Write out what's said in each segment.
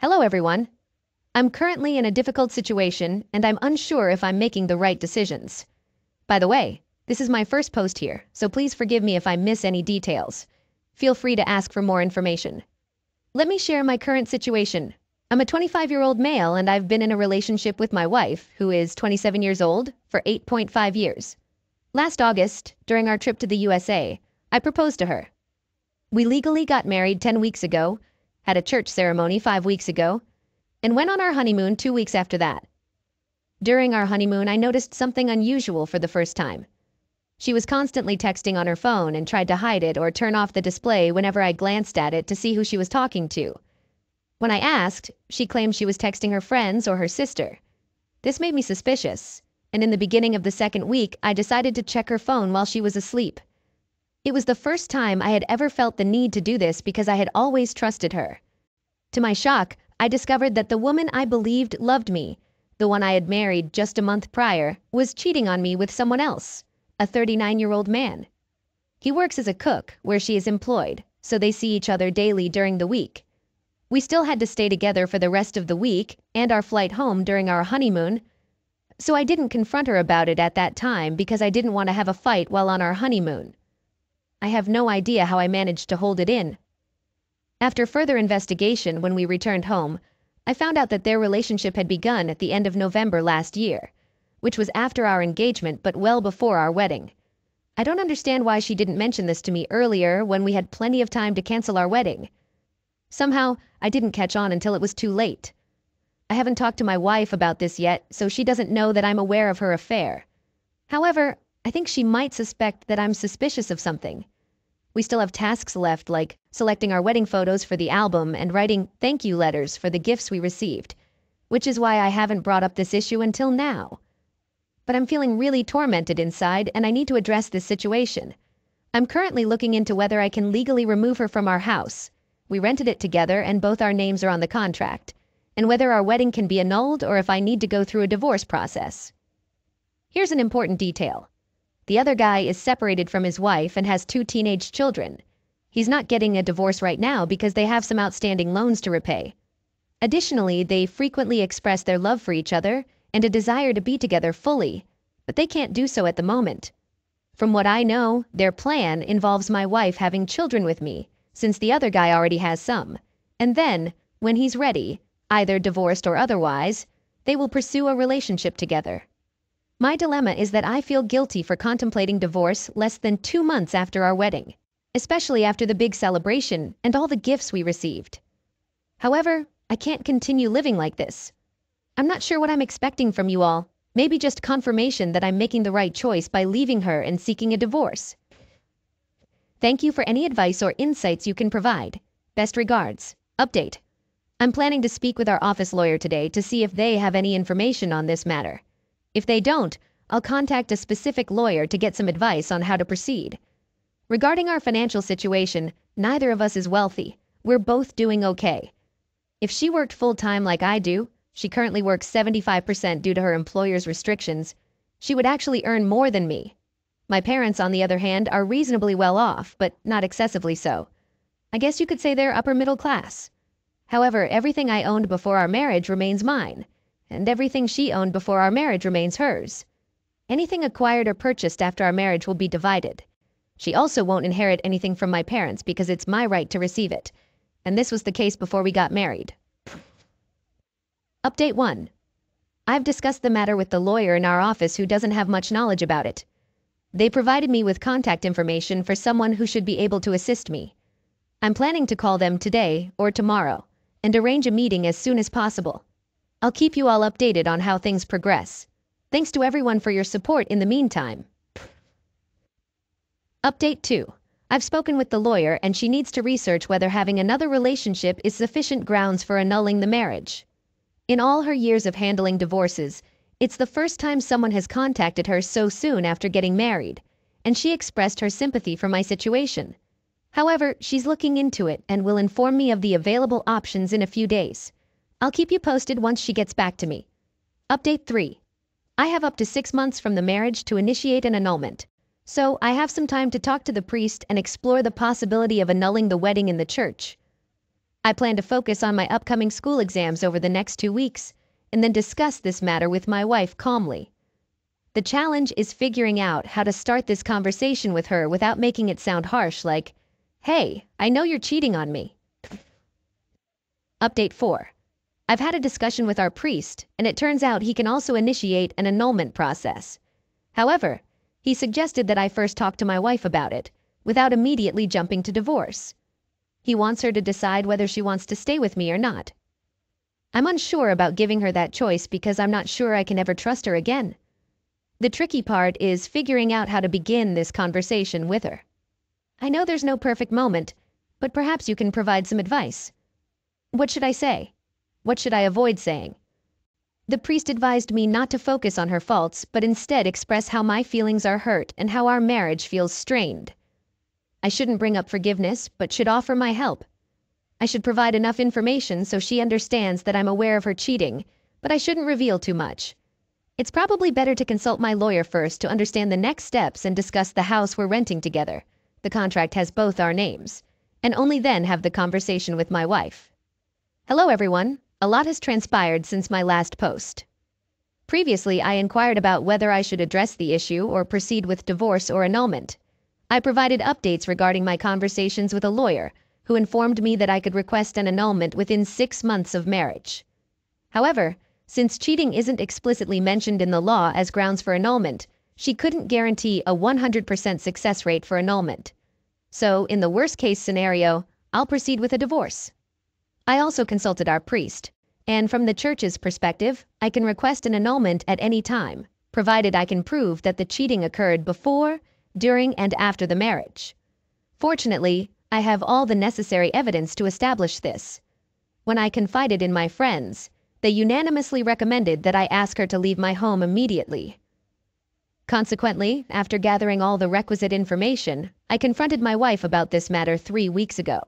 Hello everyone. I'm currently in a difficult situation and I'm unsure if I'm making the right decisions. By the way, this is my first post here, so please forgive me if I miss any details. Feel free to ask for more information. Let me share my current situation. I'm a 25-year-old male and I've been in a relationship with my wife, who is 27 years old, for 8.5 years. Last August, during our trip to the USA, I proposed to her. We legally got married 10 weeks ago, had a church ceremony 5 weeks ago, and went on our honeymoon 2 weeks after that. During our honeymoon, I noticed something unusual for the first time. She was constantly texting on her phone and tried to hide it or turn off the display whenever I glanced at it to see who she was talking to. When I asked, she claimed she was texting her friends or her sister. This made me suspicious, and in the beginning of the second week, I decided to check her phone while she was asleep. It was the first time I had ever felt the need to do this because I had always trusted her. To my shock, I discovered that the woman I believed loved me, the one I had married just a month prior, was cheating on me with someone else, a 39-year-old man. He works as a cook where she is employed, so they see each other daily during the week. We still had to stay together for the rest of the week and our flight home during our honeymoon, so I didn't confront her about it at that time because I didn't want to have a fight while on our honeymoon. I have no idea how I managed to hold it in. After further investigation, when we returned home, I found out that their relationship had begun at the end of November last year, which was after our engagement but well before our wedding. I don't understand why she didn't mention this to me earlier when we had plenty of time to cancel our wedding. Somehow, I didn't catch on until it was too late. I haven't talked to my wife about this yet, so she doesn't know that I'm aware of her affair. However, I think she might suspect that I'm suspicious of something. We still have tasks left, like selecting our wedding photos for the album and writing thank you letters for the gifts we received, which is why I haven't brought up this issue until now. But I'm feeling really tormented inside and I need to address this situation. I'm currently looking into whether I can legally remove her from our house. We rented it together and both our names are on the contract, and whether our wedding can be annulled or if I need to go through a divorce process. Here's an important detail. The other guy is separated from his wife and has 2 teenage children. He's not getting a divorce right now because they have some outstanding loans to repay. Additionally, they frequently express their love for each other and a desire to be together fully, but they can't do so at the moment. From what I know, their plan involves my wife having children with me, since the other guy already has some, and then, when he's ready, either divorced or otherwise, they will pursue a relationship together. My dilemma is that I feel guilty for contemplating divorce less than 2 months after our wedding, especially after the big celebration and all the gifts we received. However, I can't continue living like this. I'm not sure what I'm expecting from you all, maybe just confirmation that I'm making the right choice by leaving her and seeking a divorce. Thank you for any advice or insights you can provide. Best regards. Update. I'm planning to speak with our office lawyer today to see if they have any information on this matter. If they don't, I'll contact a specific lawyer to get some advice on how to proceed. Regarding our financial situation, neither of us is wealthy. We're both doing okay. If she worked full-time like I do, she currently works 75% due to her employer's restrictions, she would actually earn more than me. My parents, on the other hand, are reasonably well off, but not excessively so. I guess you could say they're upper middle class. However, everything I owned before our marriage remains mine, and everything she owned before our marriage remains hers. Anything acquired or purchased after our marriage will be divided. She also won't inherit anything from my parents because it's my right to receive it, and this was the case before we got married. Update 1. I've discussed the matter with the lawyer in our office who doesn't have much knowledge about it. They provided me with contact information for someone who should be able to assist me. I'm planning to call them today or tomorrow and arrange a meeting as soon as possible. I'll keep you all updated on how things progress. Thanks to everyone for your support in the meantime. Update 2. I've spoken with the lawyer and she needs to research whether having another relationship is sufficient grounds for annulling the marriage. In all her years of handling divorces, it's the first time someone has contacted her so soon after getting married, and she expressed her sympathy for my situation. However, she's looking into it and will inform me of the available options in a few days. I'll keep you posted once she gets back to me. Update 3. I have up to 6 months from the marriage to initiate an annulment, so I have some time to talk to the priest and explore the possibility of annulling the wedding in the church. I plan to focus on my upcoming school exams over the next 2 weeks and then discuss this matter with my wife calmly. The challenge is figuring out how to start this conversation with her without making it sound harsh, like, "Hey, I know you're cheating on me." Update 4. I've had a discussion with our priest, and it turns out he can also initiate an annulment process. However, he suggested that I first talk to my wife about it, without immediately jumping to divorce. He wants her to decide whether she wants to stay with me or not. I'm unsure about giving her that choice because I'm not sure I can ever trust her again. The tricky part is figuring out how to begin this conversation with her. I know there's no perfect moment, but perhaps you can provide some advice. What should I say? What should I avoid saying? The priest advised me not to focus on her faults, but instead express how my feelings are hurt and how our marriage feels strained. I shouldn't bring up forgiveness, but should offer my help. I should provide enough information so she understands that I'm aware of her cheating, but I shouldn't reveal too much. It's probably better to consult my lawyer first to understand the next steps and discuss the house we're renting together. The contract has both our names, and only then have the conversation with my wife. Hello everyone. A lot has transpired since my last post. Previously, I inquired about whether I should address the issue or proceed with divorce or annulment. I provided updates regarding my conversations with a lawyer, who informed me that I could request an annulment within 6 months of marriage. However, since cheating isn't explicitly mentioned in the law as grounds for annulment, she couldn't guarantee a 100% success rate for annulment. So, in the worst-case scenario, I'll proceed with a divorce. I also consulted our priest, and from the church's perspective, I can request an annulment at any time, provided I can prove that the cheating occurred before, during, and after the marriage. Fortunately, I have all the necessary evidence to establish this. When I confided in my friends, they unanimously recommended that I ask her to leave my home immediately. Consequently, after gathering all the requisite information, I confronted my wife about this matter 3 weeks ago.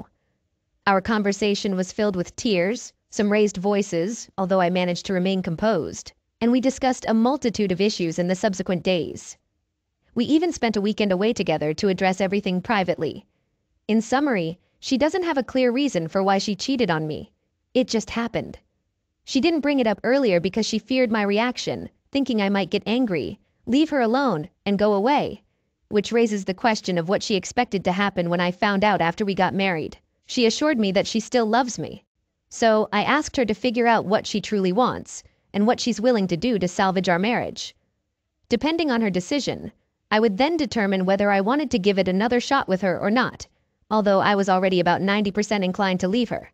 Our conversation was filled with tears, some raised voices, although I managed to remain composed, and we discussed a multitude of issues in the subsequent days. We even spent a weekend away together to address everything privately. In summary, she doesn't have a clear reason for why she cheated on me. It just happened. She didn't bring it up earlier because she feared my reaction, thinking I might get angry, leave her alone, and go away, which raises the question of what she expected to happen when I found out after we got married. She assured me that she still loves me. So I asked her to figure out what she truly wants and what she's willing to do to salvage our marriage. Depending on her decision, I would then determine whether I wanted to give it another shot with her or not, although I was already about 90% inclined to leave her.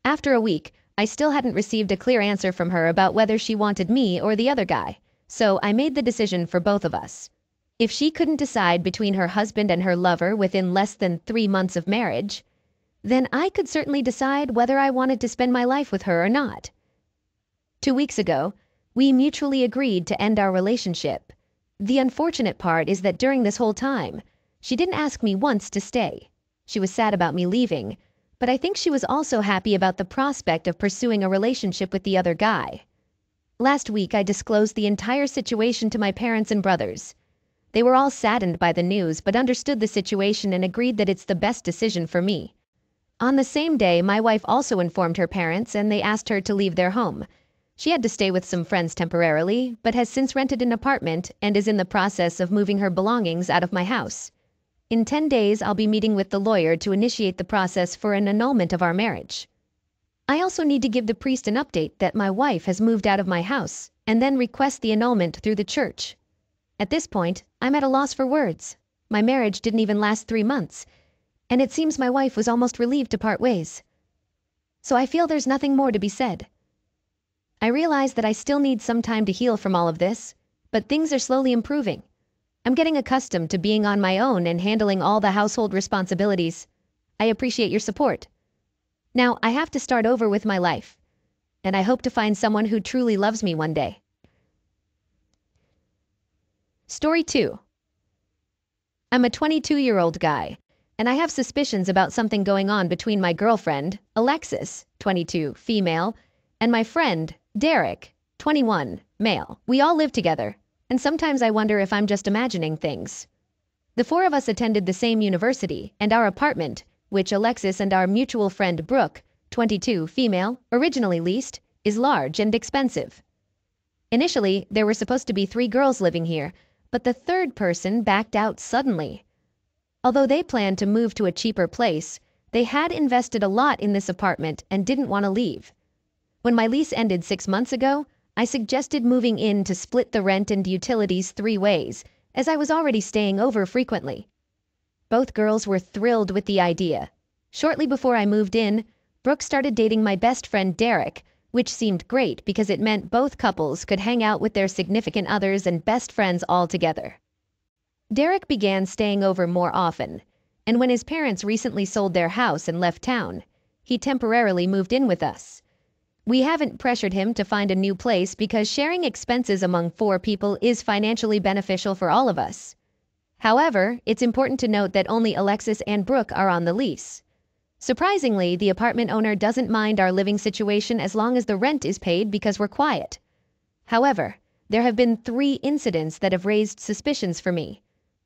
After a week, I still hadn't received a clear answer from her about whether she wanted me or the other guy, so I made the decision for both of us. If she couldn't decide between her husband and her lover within less than 3 months of marriage, then I could certainly decide whether I wanted to spend my life with her or not. 2 weeks ago, we mutually agreed to end our relationship. The unfortunate part is that during this whole time, she didn't ask me once to stay. She was sad about me leaving, but I think she was also happy about the prospect of pursuing a relationship with the other guy. Last week, I disclosed the entire situation to my parents and brothers. They were all saddened by the news but understood the situation and agreed that it's the best decision for me. On the same day, my wife also informed her parents and they asked her to leave their home. She had to stay with some friends temporarily, but has since rented an apartment and is in the process of moving her belongings out of my house. In 10 days, I'll be meeting with the lawyer to initiate the process for an annulment of our marriage. I also need to give the priest an update that my wife has moved out of my house and then request the annulment through the church. At this point, I'm at a loss for words. My marriage didn't even last 3 months, and it seems my wife was almost relieved to part ways. So I feel there's nothing more to be said. I realize that I still need some time to heal from all of this, but things are slowly improving. I'm getting accustomed to being on my own and handling all the household responsibilities. I appreciate your support. Now, I have to start over with my life, and I hope to find someone who truly loves me one day. Story 2. I'm a 22-year-old guy, and I have suspicions about something going on between my girlfriend, Alexis, 22, female, and my friend, Derek, 21, male. We all live together, and sometimes I wonder if I'm just imagining things. The 4 of us attended the same university, and our apartment, which Alexis and our mutual friend Brooke 22, female, originally leased, is large and expensive. Initially, there were supposed to be 3 girls living here, but the third person backed out suddenly. Although they planned to move to a cheaper place, they had invested a lot in this apartment and didn't want to leave. When my lease ended 6 months ago, I suggested moving in to split the rent and utilities 3 ways, as I was already staying over frequently. Both girls were thrilled with the idea. Shortly before I moved in, Brooke started dating my best friend Derek, which seemed great because it meant both couples could hang out with their significant others and best friends all together. Derek began staying over more often, and when his parents recently sold their house and left town, he temporarily moved in with us. We haven't pressured him to find a new place because sharing expenses among 4 people is financially beneficial for all of us. However, it's important to note that only Alexis and Brooke are on the lease. Surprisingly, the apartment owner doesn't mind our living situation as long as the rent is paid because we're quiet. However, there have been 3 incidents that have raised suspicions for me.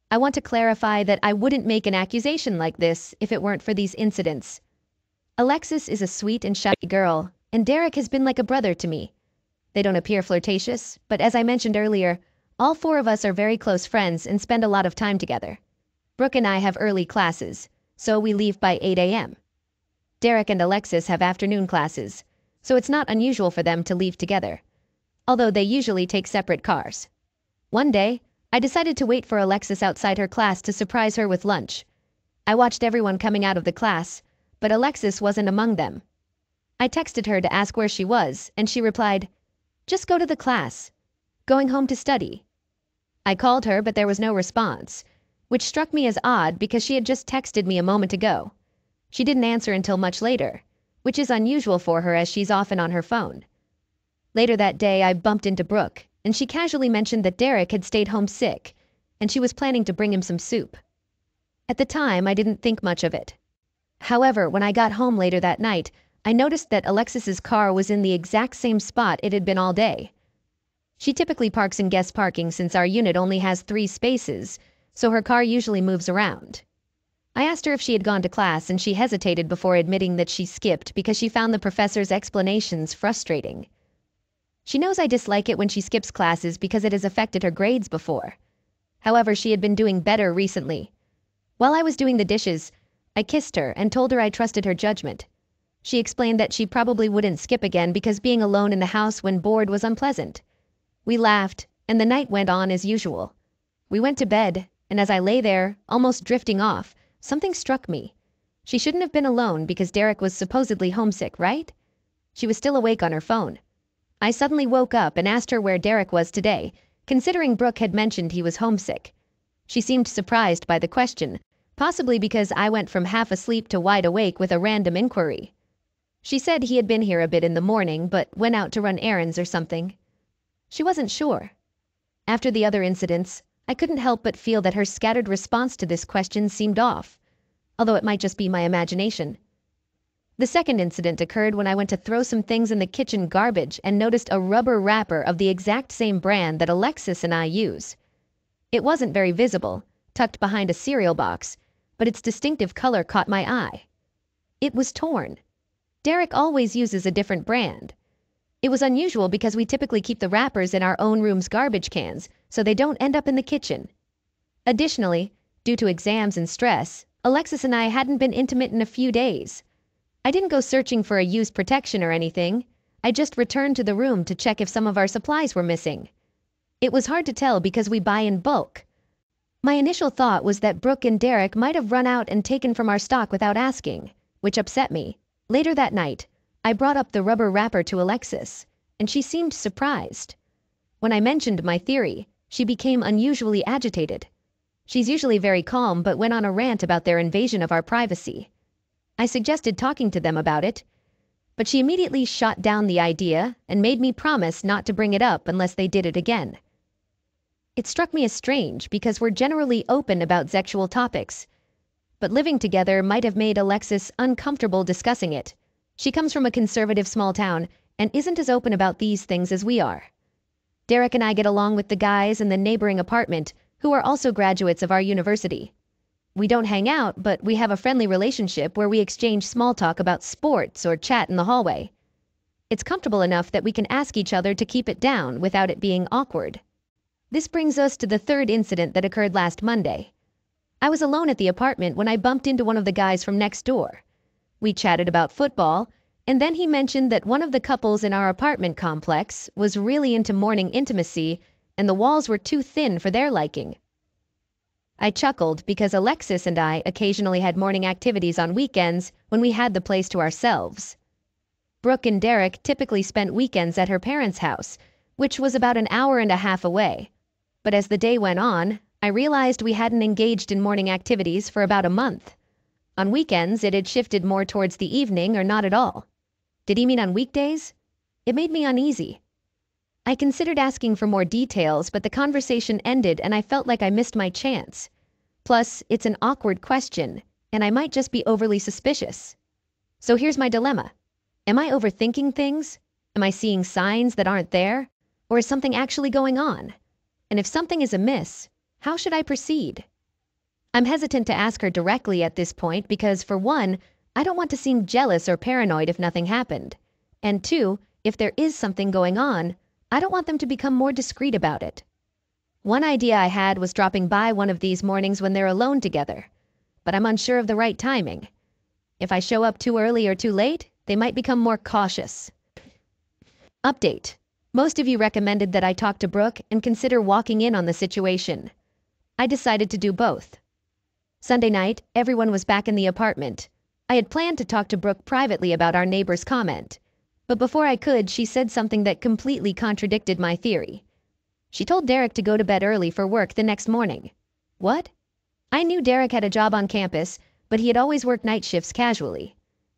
I want to clarify that I wouldn't make an accusation like this if it weren't for these incidents. Alexis is a sweet and shy girl, and Derek has been like a brother to me. They don't appear flirtatious, but as I mentioned earlier, all 4 of us are very close friends and spend a lot of time together. Brooke and I have early classes, so we leave by 8 a.m. Derek and Alexis have afternoon classes, so it's not unusual for them to leave together, although they usually take separate cars. One day, I decided to wait for Alexis outside her class to surprise her with lunch. I watched everyone coming out of the class, but Alexis wasn't among them. I texted her to ask where she was, and she replied, "Just go to the class. Going home to study." I called her, but there was no response, which struck me as odd because she had just texted me a moment ago. She didn't answer until much later, which is unusual for her as she's often on her phone. Later that day, I bumped into Brooke, and she casually mentioned that Derek had stayed home sick, and she was planning to bring him some soup. At the time, I didn't think much of it. However, when I got home later that night, I noticed that Alexis's car was in the exact same spot it had been all day. She typically parks in guest parking since our unit only has 3 spaces, so her car usually moves around. I asked her if she had gone to class, and she hesitated before admitting that she skipped because she found the professor's explanations frustrating. She knows I dislike it when she skips classes because it has affected her grades before. However, she had been doing better recently. While I was doing the dishes, I kissed her and told her I trusted her judgment. She explained that she probably wouldn't skip again because being alone in the house when bored was unpleasant. We laughed, and the night went on as usual. We went to bed, and as I lay there, almost drifting off, something struck me. She shouldn't have been alone because Derek was supposedly homesick, right? She was still awake on her phone. I suddenly woke up and asked her where Derek was today, considering Brooke had mentioned he was homesick. She seemed surprised by the question, possibly because I went from half asleep to wide awake with a random inquiry. She said he had been here a bit in the morning, but went out to run errands or something. She wasn't sure. After the other incidents, I couldn't help but feel that her scattered response to this question seemed off, although it might just be my imagination. The second incident occurred when I went to throw some things in the kitchen garbage and noticed a rubber wrapper of the exact same brand that Alexis and I use. It wasn't very visible, tucked behind a cereal box, but its distinctive color caught my eye. It was torn. Derek always uses a different brand. It was unusual because we typically keep the wrappers in our own room's garbage cans, so they don't end up in the kitchen. Additionally, due to exams and stress, Alexis and I hadn't been intimate in a few days. I didn't go searching for a used protection or anything. I just returned to the room to check if some of our supplies were missing. It was hard to tell because we buy in bulk. My initial thought was that Brooke and Derek might have run out and taken from our stock without asking, which upset me. Later that night, I brought up the rubber wrapper to Alexis, and she seemed surprised. When I mentioned my theory, she became unusually agitated. She's usually very calm, but went on a rant about their invasion of our privacy. I suggested talking to them about it, but she immediately shot down the idea and made me promise not to bring it up unless they did it again. It struck me as strange because we're generally open about sexual topics, but living together might have made Alexis uncomfortable discussing it. She comes from a conservative small town and isn't as open about these things as we are. Derek and I get along with the guys in the neighboring apartment who are also graduates of our university. We don't hang out, but we have a friendly relationship where we exchange small talk about sports or chat in the hallway. It's comfortable enough that we can ask each other to keep it down without it being awkward. This brings us to the third incident that occurred last Monday. I was alone at the apartment when I bumped into one of the guys from next door. We chatted about football, and then he mentioned that one of the couples in our apartment complex was really into morning intimacy and the walls were too thin for their liking. I chuckled because Alexis and I occasionally had morning activities on weekends when we had the place to ourselves. Brooke and Derek typically spent weekends at her parents' house, which was about an hour and a half away. But as the day went on, I realized we hadn't engaged in morning activities for about a month. On weekends, it had shifted more towards the evening or not at all. Did he mean on weekdays? It made me uneasy. I considered asking for more details, but the conversation ended and I felt like I missed my chance. Plus, it's an awkward question, and I might just be overly suspicious. So here's my dilemma. Am I overthinking things? Am I seeing signs that aren't there? Or is something actually going on? And if something is amiss, how should I proceed? I'm hesitant to ask her directly at this point because, for one, I don't want to seem jealous or paranoid if nothing happened. And two, if there is something going on, I don't want them to become more discreet about it. One idea I had was dropping by one of these mornings when they're alone together, but I'm unsure of the right timing. If I show up too early or too late, they might become more cautious. Update. Most of you recommended that I talk to Brooke and consider walking in on the situation. I decided to do both. Sunday night, everyone was back in the apartment. I had planned to talk to Brooke privately about our neighbor's comment, but before I could, she said something that completely contradicted my theory. She told Derek to go to bed early for work the next morning. What? I knew Derek had a job on campus, but he had always worked night shifts casually.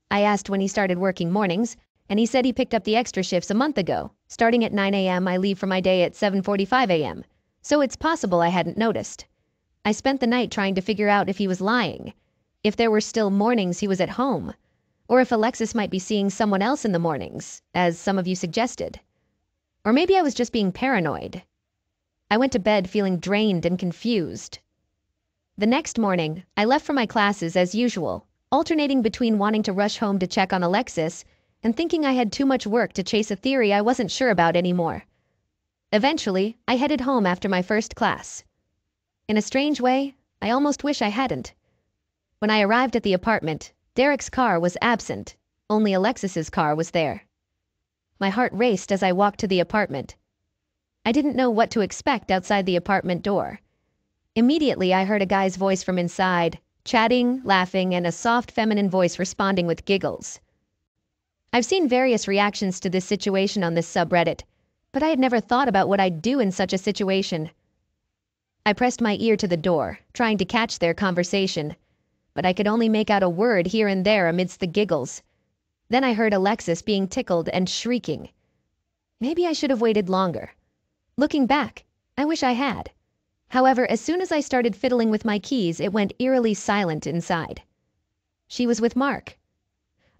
I asked when he started working mornings, and he said he picked up the extra shifts a month ago. Starting at 9 a.m., I leave for my day at 7:45 a.m., so it's possible I hadn't noticed. I spent the night trying to figure out if he was lying, if there were still mornings he was at home, or if Alexis might be seeing someone else in the mornings, as some of you suggested. Or maybe I was just being paranoid. I went to bed feeling drained and confused. The next morning, I left for my classes as usual, alternating between wanting to rush home to check on Alexis and thinking I had too much work to chase a theory I wasn't sure about anymore. Eventually, I headed home after my first class. In a strange way, I almost wish I hadn't. When I arrived at the apartment, Derek's car was absent. Only Alexis's car was there. My heart raced as I walked to the apartment. I didn't know what to expect outside the apartment door. Immediately, I heard a guy's voice from inside, chatting, laughing, and a soft feminine voice responding with giggles. I've seen various reactions to this situation on this subreddit, but I had never thought about what I'd do in such a situation. I pressed my ear to the door, trying to catch their conversation, but I could only make out a word here and there amidst the giggles. Then I heard Alexis being tickled and shrieking. Maybe I should have waited longer. Looking back, I wish I had. However, as soon as I started fiddling with my keys, it went eerily silent inside. She was with Mark.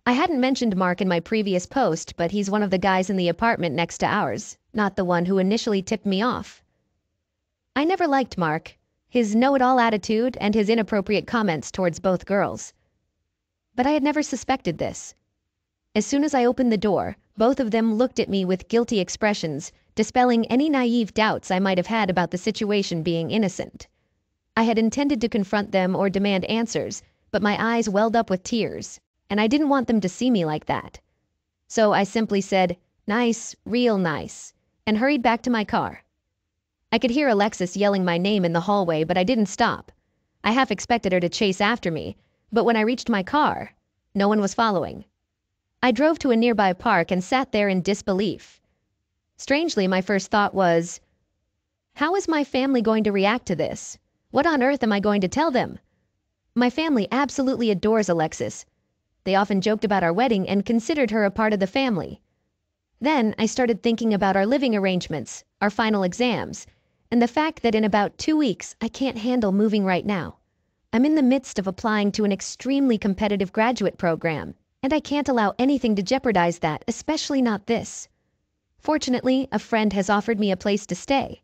I hadn't mentioned Mark in my previous post, but he's one of the guys in the apartment next to ours, not the one who initially tipped me off. I never liked Mark, his know-it-all attitude and his inappropriate comments towards both girls. But I had never suspected this. As soon as I opened the door, both of them looked at me with guilty expressions, dispelling any naive doubts I might have had about the situation being innocent. I had intended to confront them or demand answers, but my eyes welled up with tears, and I didn't want them to see me like that. So I simply said, "Nice, real nice," and hurried back to my car. I could hear Alexis yelling my name in the hallway, but I didn't stop. I half expected her to chase after me, but when I reached my car, no one was following. I drove to a nearby park and sat there in disbelief. Strangely, my first thought was, how is my family going to react to this? What on earth am I going to tell them? My family absolutely adores Alexis. They often joked about our wedding and considered her a part of the family. Then I started thinking about our living arrangements, our final exams, and the fact that in about 2 weeks I can't handle moving right now. I'm in the midst of applying to an extremely competitive graduate program, and I can't allow anything to jeopardize that, especially not this. Fortunately, a friend has offered me a place to stay.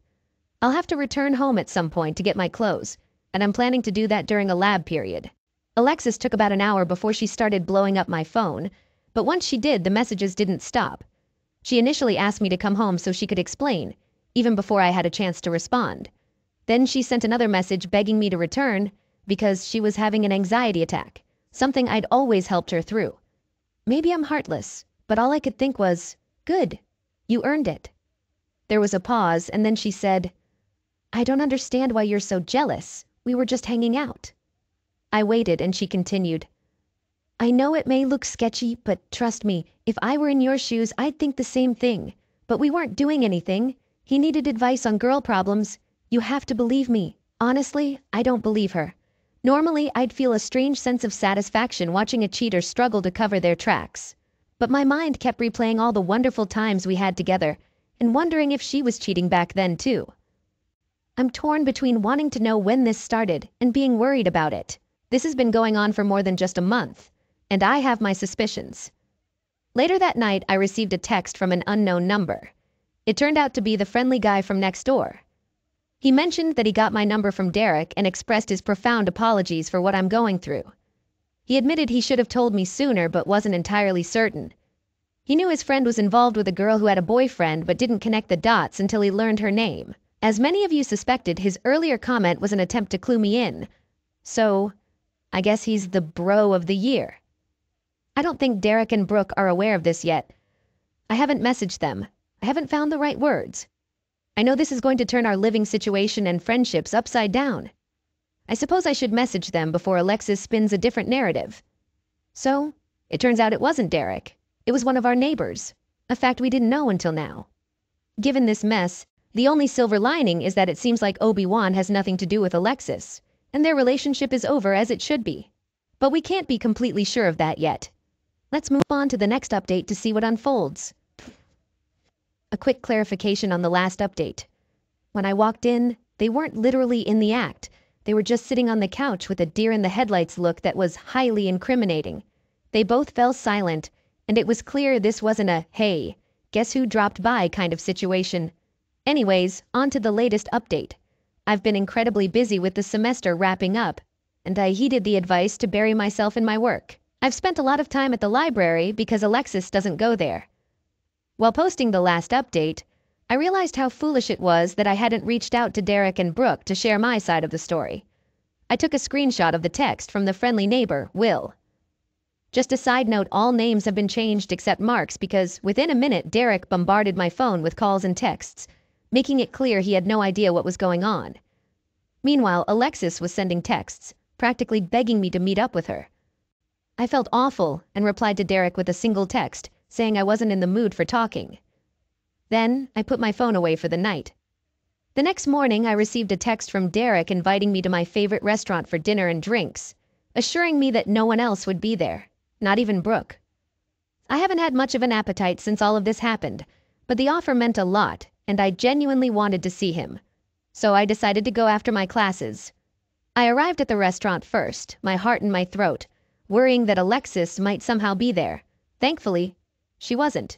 I'll have to return home at some point to get my clothes, and I'm planning to do that during a lab period. Alexis took about an hour before she started blowing up my phone, but once she did, the messages didn't stop. She initially asked me to come home so she could explain, even before I had a chance to respond. Then she sent another message begging me to return because she was having an anxiety attack, something I'd always helped her through. Maybe I'm heartless, but all I could think was, good, you earned it. There was a pause, and then she said, I don't understand why you're so jealous. We were just hanging out. I waited, and she continued, I know it may look sketchy, but trust me, if I were in your shoes, I'd think the same thing. But we weren't doing anything. He needed advice on girl problems. You have to believe me. Honestly, I don't believe her. Normally, I'd feel a strange sense of satisfaction watching a cheater struggle to cover their tracks. But my mind kept replaying all the wonderful times we had together and wondering if she was cheating back then too. I'm torn between wanting to know when this started and being worried about it. This has been going on for more than just a month, and I have my suspicions. Later that night, I received a text from an unknown number. It turned out to be the friendly guy from next door. He mentioned that he got my number from Derek and expressed his profound apologies for what I'm going through. He admitted he should have told me sooner but wasn't entirely certain. He knew his friend was involved with a girl who had a boyfriend but didn't connect the dots until he learned her name. As many of you suspected, his earlier comment was an attempt to clue me in. So, I guess he's the bro of the year. I don't think Derek and Brooke are aware of this yet. I haven't messaged them. I haven't found the right words. I know this is going to turn our living situation and friendships upside down. I suppose I should message them before Alexis spins a different narrative. So, it turns out it wasn't Derek. It was one of our neighbors, a fact we didn't know until now. Given this mess, the only silver lining is that it seems like Obi-Wan has nothing to do with Alexis, and their relationship is over as it should be. But we can't be completely sure of that yet. Let's move on to the next update to see what unfolds. A quick clarification on the last update. When I walked in, they weren't literally in the act. They were just sitting on the couch with a deer-in-the-headlights look that was highly incriminating. They both fell silent, and it was clear this wasn't a, hey, guess who dropped by kind of situation. Anyways, on to the latest update. I've been incredibly busy with the semester wrapping up, and I heeded the advice to bury myself in my work. I've spent a lot of time at the library because Alexis doesn't go there. While posting the last update, I realized how foolish it was that I hadn't reached out to Derek and Brooke to share my side of the story. I took a screenshot of the text from the friendly neighbor, Will. Just a side note, all names have been changed except Mark's because within a minute Derek bombarded my phone with calls and texts, making it clear he had no idea what was going on. Meanwhile, Alexis was sending texts, practically begging me to meet up with her. I felt awful and replied to Derek with a single text, saying I wasn't in the mood for talking. Then, I put my phone away for the night. The next morning, I received a text from Derek inviting me to my favorite restaurant for dinner and drinks, assuring me that no one else would be there, not even Brooke. I haven't had much of an appetite since all of this happened, but the offer meant a lot, and I genuinely wanted to see him. So I decided to go after my classes. I arrived at the restaurant first, my heart in my throat, worrying that Alexis might somehow be there. Thankfully, she wasn't.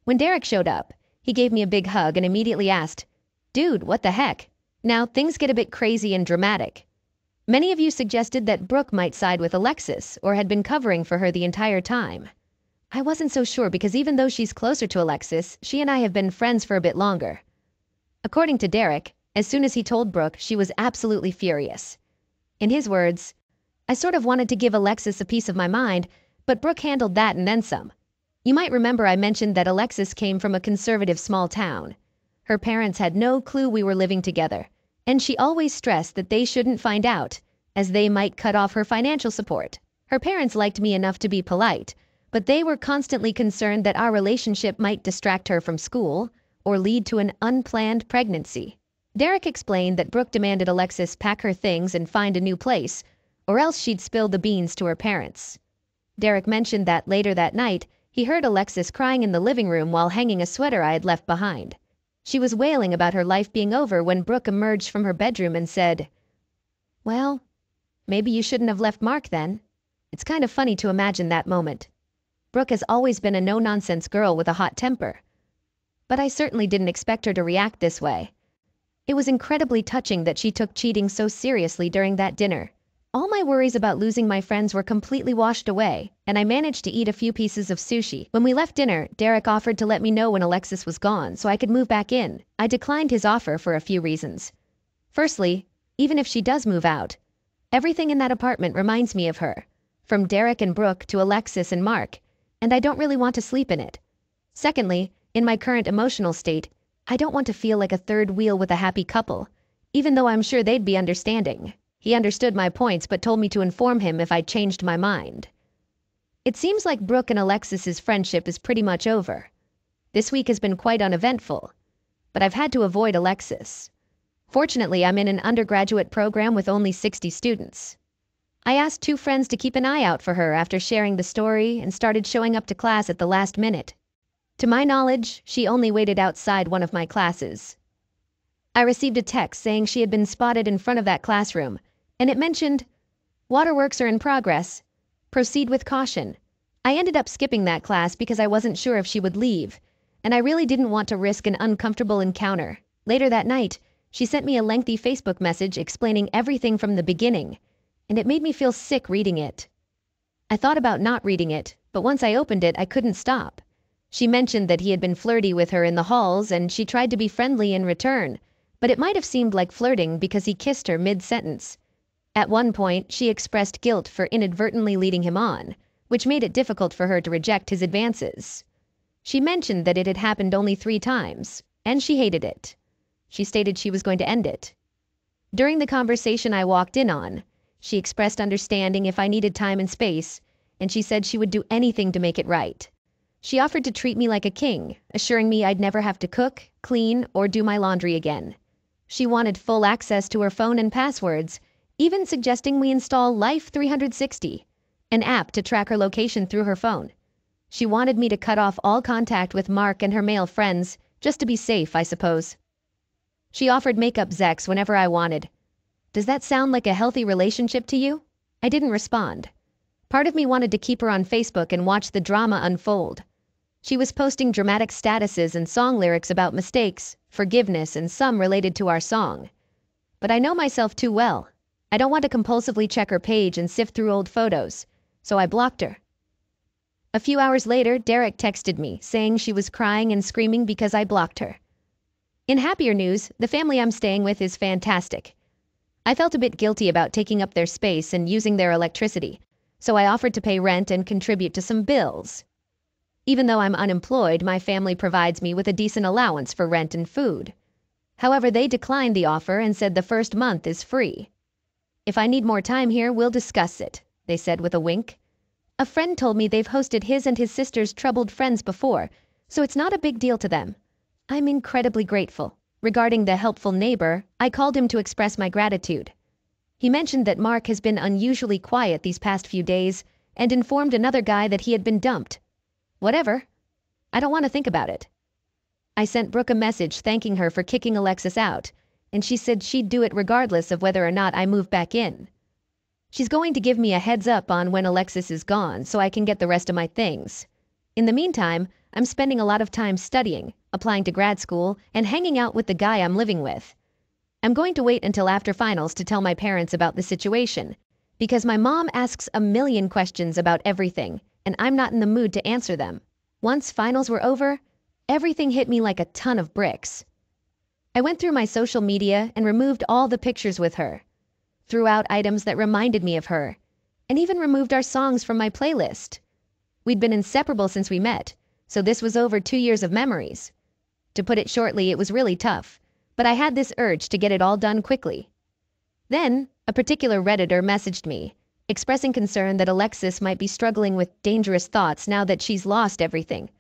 When Derek showed up, he gave me a big hug and immediately asked, "Dude, what the heck?" Now, things get a bit crazy and dramatic. Many of you suggested that Brooke might side with Alexis or had been covering for her the entire time. I wasn't so sure because even though she's closer to Alexis, she and I have been friends for a bit longer. According to Derek, as soon as he told Brooke, she was absolutely furious. In his words, "I sort of wanted to give Alexis a piece of my mind, but Brooke handled that and then some." You might remember I mentioned that Alexis came from a conservative small town. Her parents had no clue we were living together, and she always stressed that they shouldn't find out, as they might cut off her financial support. Her parents liked me enough to be polite, but they were constantly concerned that our relationship might distract her from school or lead to an unplanned pregnancy. Derek explained that Brooke demanded Alexis pack her things and find a new place, or else she'd spill the beans to her parents. Derek mentioned that later that night, he heard Alexis crying in the living room while hanging a sweater I had left behind. She was wailing about her life being over when Brooke emerged from her bedroom and said, "Well, maybe you shouldn't have left Mark then." It's kind of funny to imagine that moment. Brooke has always been a no-nonsense girl with a hot temper. But I certainly didn't expect her to react this way. It was incredibly touching that she took cheating so seriously during that dinner. All my worries about losing my friends were completely washed away, and I managed to eat a few pieces of sushi. When we left dinner, Derek offered to let me know when Alexis was gone so I could move back in. I declined his offer for a few reasons. Firstly, even if she does move out, everything in that apartment reminds me of her, from Derek and Brooke to Alexis and Mark, and I don't really want to sleep in it. Secondly, in my current emotional state, I don't want to feel like a third wheel with a happy couple, even though I'm sure they'd be understanding. He understood my points but told me to inform him if I changed my mind. It seems like Brooke and Alexis's friendship is pretty much over. This week has been quite uneventful, but I've had to avoid Alexis. Fortunately, I'm in an undergraduate program with only 60 students. I asked 2 friends to keep an eye out for her after sharing the story and started showing up to class at the last minute. To my knowledge, she only waited outside one of my classes. I received a text saying she had been spotted in front of that classroom, and it mentioned, "Waterworks are in progress. Proceed with caution." I ended up skipping that class because I wasn't sure if she would leave, and I really didn't want to risk an uncomfortable encounter. Later that night, she sent me a lengthy Facebook message explaining everything from the beginning, and it made me feel sick reading it. I thought about not reading it, but once I opened it, I couldn't stop. She mentioned that he had been flirty with her in the halls and she tried to be friendly in return, but it might have seemed like flirting because he kissed her mid-sentence. At one point, she expressed guilt for inadvertently leading him on, which made it difficult for her to reject his advances. She mentioned that it had happened only 3 times, and she hated it. She stated she was going to end it. During the conversation I walked in on, she expressed understanding if I needed time and space, and she said she would do anything to make it right. She offered to treat me like a king, assuring me I'd never have to cook, clean, or do my laundry again. She wanted full access to her phone and passwords, even suggesting we install Life 360, an app to track her location through her phone. She wanted me to cut off all contact with Mark and her male friends, just to be safe, I suppose. She offered makeup Zex whenever I wanted. Does that sound like a healthy relationship to you? I didn't respond. Part of me wanted to keep her on Facebook and watch the drama unfold. She was posting dramatic statuses and song lyrics about mistakes, forgiveness, and some related to our song. But I know myself too well. I don't want to compulsively check her page and sift through old photos, so I blocked her. A few hours later, Derek texted me, saying she was crying and screaming because I blocked her. In happier news, the family I'm staying with is fantastic. I felt a bit guilty about taking up their space and using their electricity, so I offered to pay rent and contribute to some bills. Even though I'm unemployed, my family provides me with a decent allowance for rent and food. However, they declined the offer and said the first month is free. "If I need more time here, we'll discuss it," they said with a wink. A friend told me they've hosted his and his sister's troubled friends before, so it's not a big deal to them. I'm incredibly grateful. Regarding the helpful neighbor, I called him to express my gratitude. He mentioned that Mark has been unusually quiet these past few days and informed another guy that he had been dumped. Whatever. I don't want to think about it. I sent Brooke a message thanking her for kicking Alexis out, and she said she'd do it regardless of whether or not I move back in. She's going to give me a heads up on when Alexis is gone so I can get the rest of my things. In the meantime, I'm spending a lot of time studying, applying to grad school, and hanging out with the guy I'm living with. I'm going to wait until after finals to tell my parents about the situation, because my mom asks a million questions about everything, and I'm not in the mood to answer them. Once finals were over, everything hit me like a ton of bricks. I went through my social media and removed all the pictures with her, threw out items that reminded me of her, and even removed our songs from my playlist. We'd been inseparable since we met, so this was over 2 years of memories. To put it shortly, it was really tough, but I had this urge to get it all done quickly. Then, a particular Redditor messaged me, expressing concern that Alexis might be struggling with dangerous thoughts now that she's lost everything.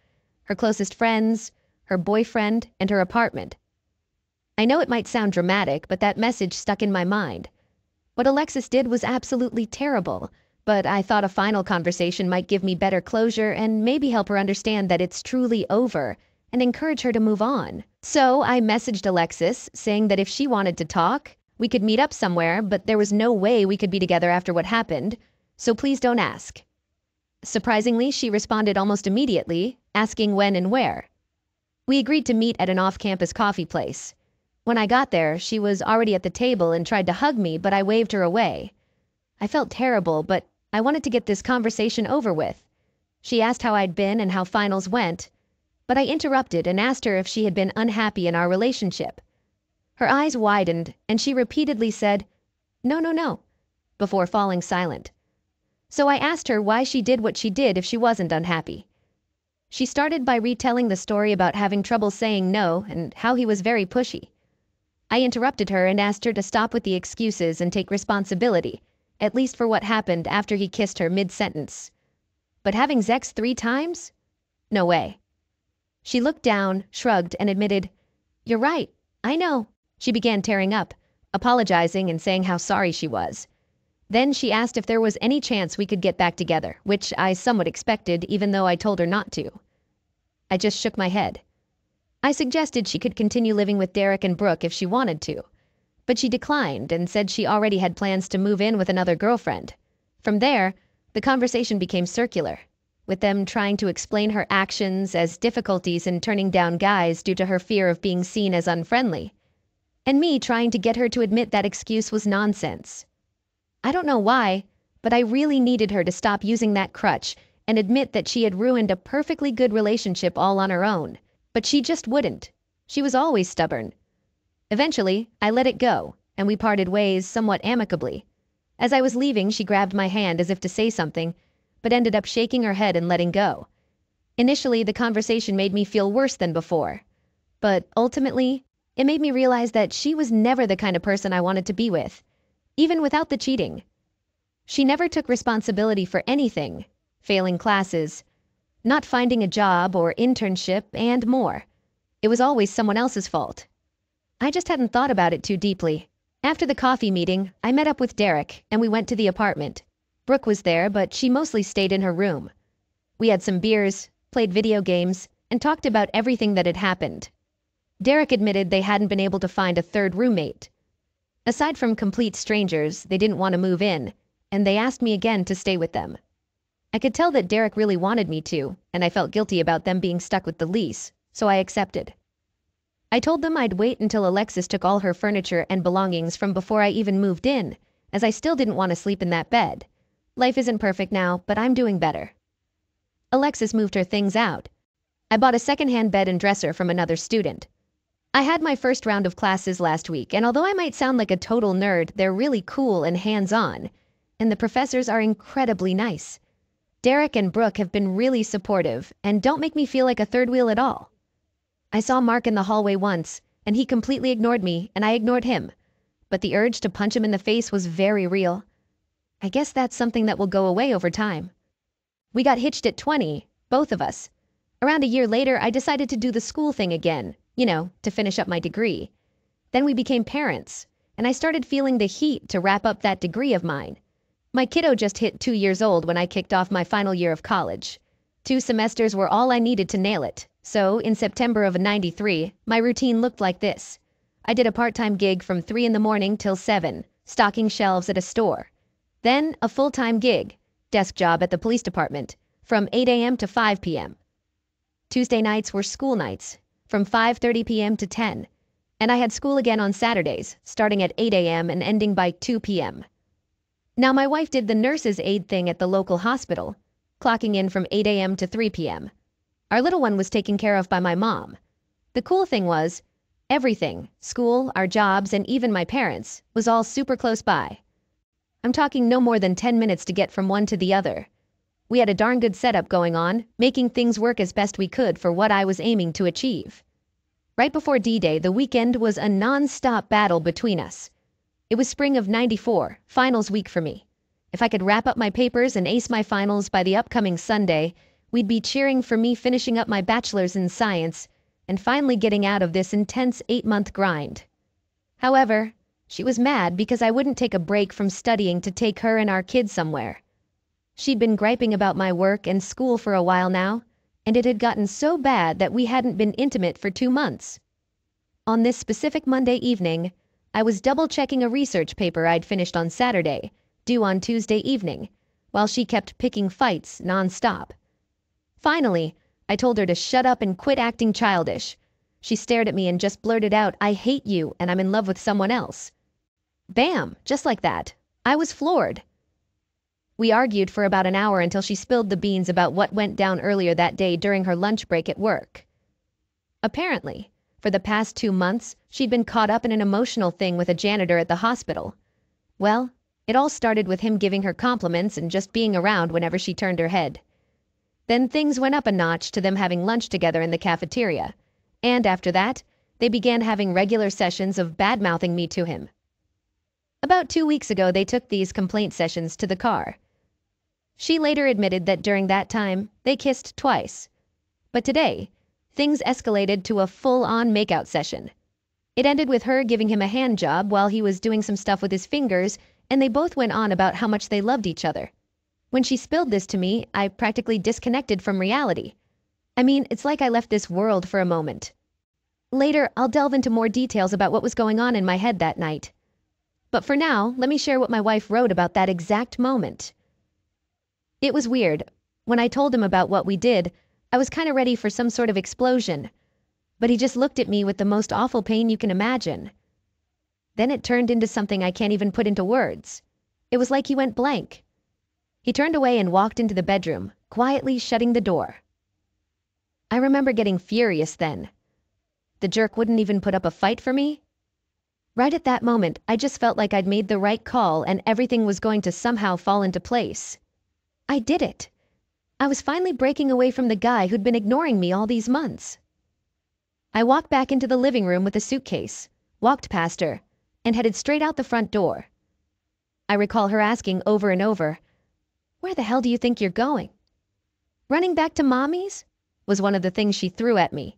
Her closest friends, her boyfriend, and her apartment. I know it might sound dramatic, but that message stuck in my mind. What Alexis did was absolutely terrible, but I thought a final conversation might give me better closure and maybe help her understand that it's truly over and encourage her to move on. So I messaged Alexis, saying that if she wanted to talk, we could meet up somewhere, but there was no way we could be together after what happened, so please don't ask. Surprisingly, she responded almost immediately, asking when and where. We agreed to meet at an off-campus coffee place. When I got there, she was already at the table and tried to hug me, but I waved her away. I felt terrible, but I wanted to get this conversation over with. She asked how I'd been and how finals went, but I interrupted and asked her if she had been unhappy in our relationship. Her eyes widened, and she repeatedly said, "No, no, no," before falling silent. So I asked her why she did what she did if she wasn't unhappy. She started by retelling the story about having trouble saying no and how he was very pushy. I interrupted her and asked her to stop with the excuses and take responsibility, at least for what happened after he kissed her mid-sentence. But having sex 3 times? No way. She looked down, shrugged, and admitted, "You're right, I know." She began tearing up, apologizing and saying how sorry she was. Then she asked if there was any chance we could get back together, which I somewhat expected even though I told her not to. I just shook my head. I suggested she could continue living with Derek and Brooke if she wanted to, but she declined and said she already had plans to move in with another girlfriend. From there, the conversation became circular, with them trying to explain her actions as difficulties in turning down guys due to her fear of being seen as unfriendly, and me trying to get her to admit that excuse was nonsense. I don't know why, but I really needed her to stop using that crutch and admit that she had ruined a perfectly good relationship all on her own, but she just wouldn't. She was always stubborn. Eventually, I let it go, and we parted ways somewhat amicably. As I was leaving, she grabbed my hand as if to say something, but ended up shaking her head and letting go. Initially, the conversation made me feel worse than before, but ultimately, it made me realize that she was never the kind of person I wanted to be with, even without the cheating. She never took responsibility for anything, failing classes, not finding a job or internship, and more. It was always someone else's fault. I just hadn't thought about it too deeply. After the coffee meeting, I met up with Derek, and we went to the apartment. Brooke was there, but she mostly stayed in her room. We had some beers, played video games, and talked about everything that had happened. Derek admitted they hadn't been able to find a third roommate. Aside from complete strangers, they didn't want to move in, and they asked me again to stay with them. I could tell that Derek really wanted me to, and I felt guilty about them being stuck with the lease, so I accepted. I told them I'd wait until Alexis took all her furniture and belongings from before I even moved in, as I still didn't want to sleep in that bed. Life isn't perfect now, but I'm doing better. Alexis moved her things out. I bought a second-hand bed and dresser from another student. I had my first round of classes last week, and although I might sound like a total nerd, they're really cool and hands-on, and the professors are incredibly nice. Derek and Brooke have been really supportive and don't make me feel like a third wheel at all. I saw Mark in the hallway once, and he completely ignored me, and I ignored him, but the urge to punch him in the face was very real. I guess that's something that will go away over time. We got hitched at 20, both of us. Around a year later, I decided to do the school thing again, to finish up my degree. Then we became parents, and I started feeling the heat to wrap up that degree of mine. My kiddo just hit 2 years old when I kicked off my final year of college. 2 semesters were all I needed to nail it, so in September of '93, my routine looked like this. I did a part-time gig from 3 in the morning till 7, stocking shelves at a store. Then a full-time gig, desk job at the police department, from 8 a.m. to 5 p.m. Tuesday nights were school nights, from 5:30 p.m. to 10, and I had school again on Saturdays, starting at 8 a.m. and ending by 2 p.m. Now my wife did the nurse's aide thing at the local hospital, clocking in from 8 a.m. to 3 p.m. Our little one was taken care of by my mom. The cool thing was, everything, school, our jobs, and even my parents, was all super close by. I'm talking no more than 10 minutes to get from one to the other. We had a darn good setup going on, making things work as best we could for what I was aiming to achieve. Right before D-Day, the weekend was a non-stop battle between us. It was spring of '94, finals week for me. If I could wrap up my papers and ace my finals by the upcoming Sunday, we'd be cheering for me finishing up my bachelor's in science and finally getting out of this intense 8-month grind. However, she was mad because I wouldn't take a break from studying to take her and our kids somewhere. She'd been griping about my work and school for a while now, and it had gotten so bad that we hadn't been intimate for 2 months. On this specific Monday evening, I was double-checking a research paper I'd finished on Saturday, due on Tuesday evening, while she kept picking fights non-stop. Finally, I told her to shut up and quit acting childish. She stared at me and just blurted out, "I hate you and I'm in love with someone else." Bam! Just like that. I was floored. We argued for about an hour until she spilled the beans about what went down earlier that day during her lunch break at work. Apparently, for the past 2 months, she'd been caught up in an emotional thing with a janitor at the hospital. Well, it all started with him giving her compliments and just being around whenever she turned her head. Then things went up a notch to them having lunch together in the cafeteria. And after that, they began having regular sessions of bad-mouthing me to him. About 2 weeks ago, they took these complaint sessions to the car. She later admitted that during that time, they kissed twice. But today, things escalated to a full-on makeout session. It ended with her giving him a hand job while he was doing some stuff with his fingers, and they both went on about how much they loved each other. When she spilled this to me, I practically disconnected from reality. I mean, it's like I left this world for a moment. Later, I'll delve into more details about what was going on in my head that night. But for now, let me share what my wife wrote about that exact moment. It was weird. When I told him about what we did, I was kind of ready for some sort of explosion. But he just looked at me with the most awful pain you can imagine. Then it turned into something I can't even put into words. It was like he went blank. He turned away and walked into the bedroom, quietly shutting the door. I remember getting furious then. The jerk wouldn't even put up a fight for me? Right at that moment, I just felt like I'd made the right call and everything was going to somehow fall into place. I did it. I was finally breaking away from the guy who'd been ignoring me all these months. I walked back into the living room with a suitcase, walked past her, and headed straight out the front door. I recall her asking over and over, "Where the hell do you think you're going?" "Running back to Mommy's?" was one of the things she threw at me.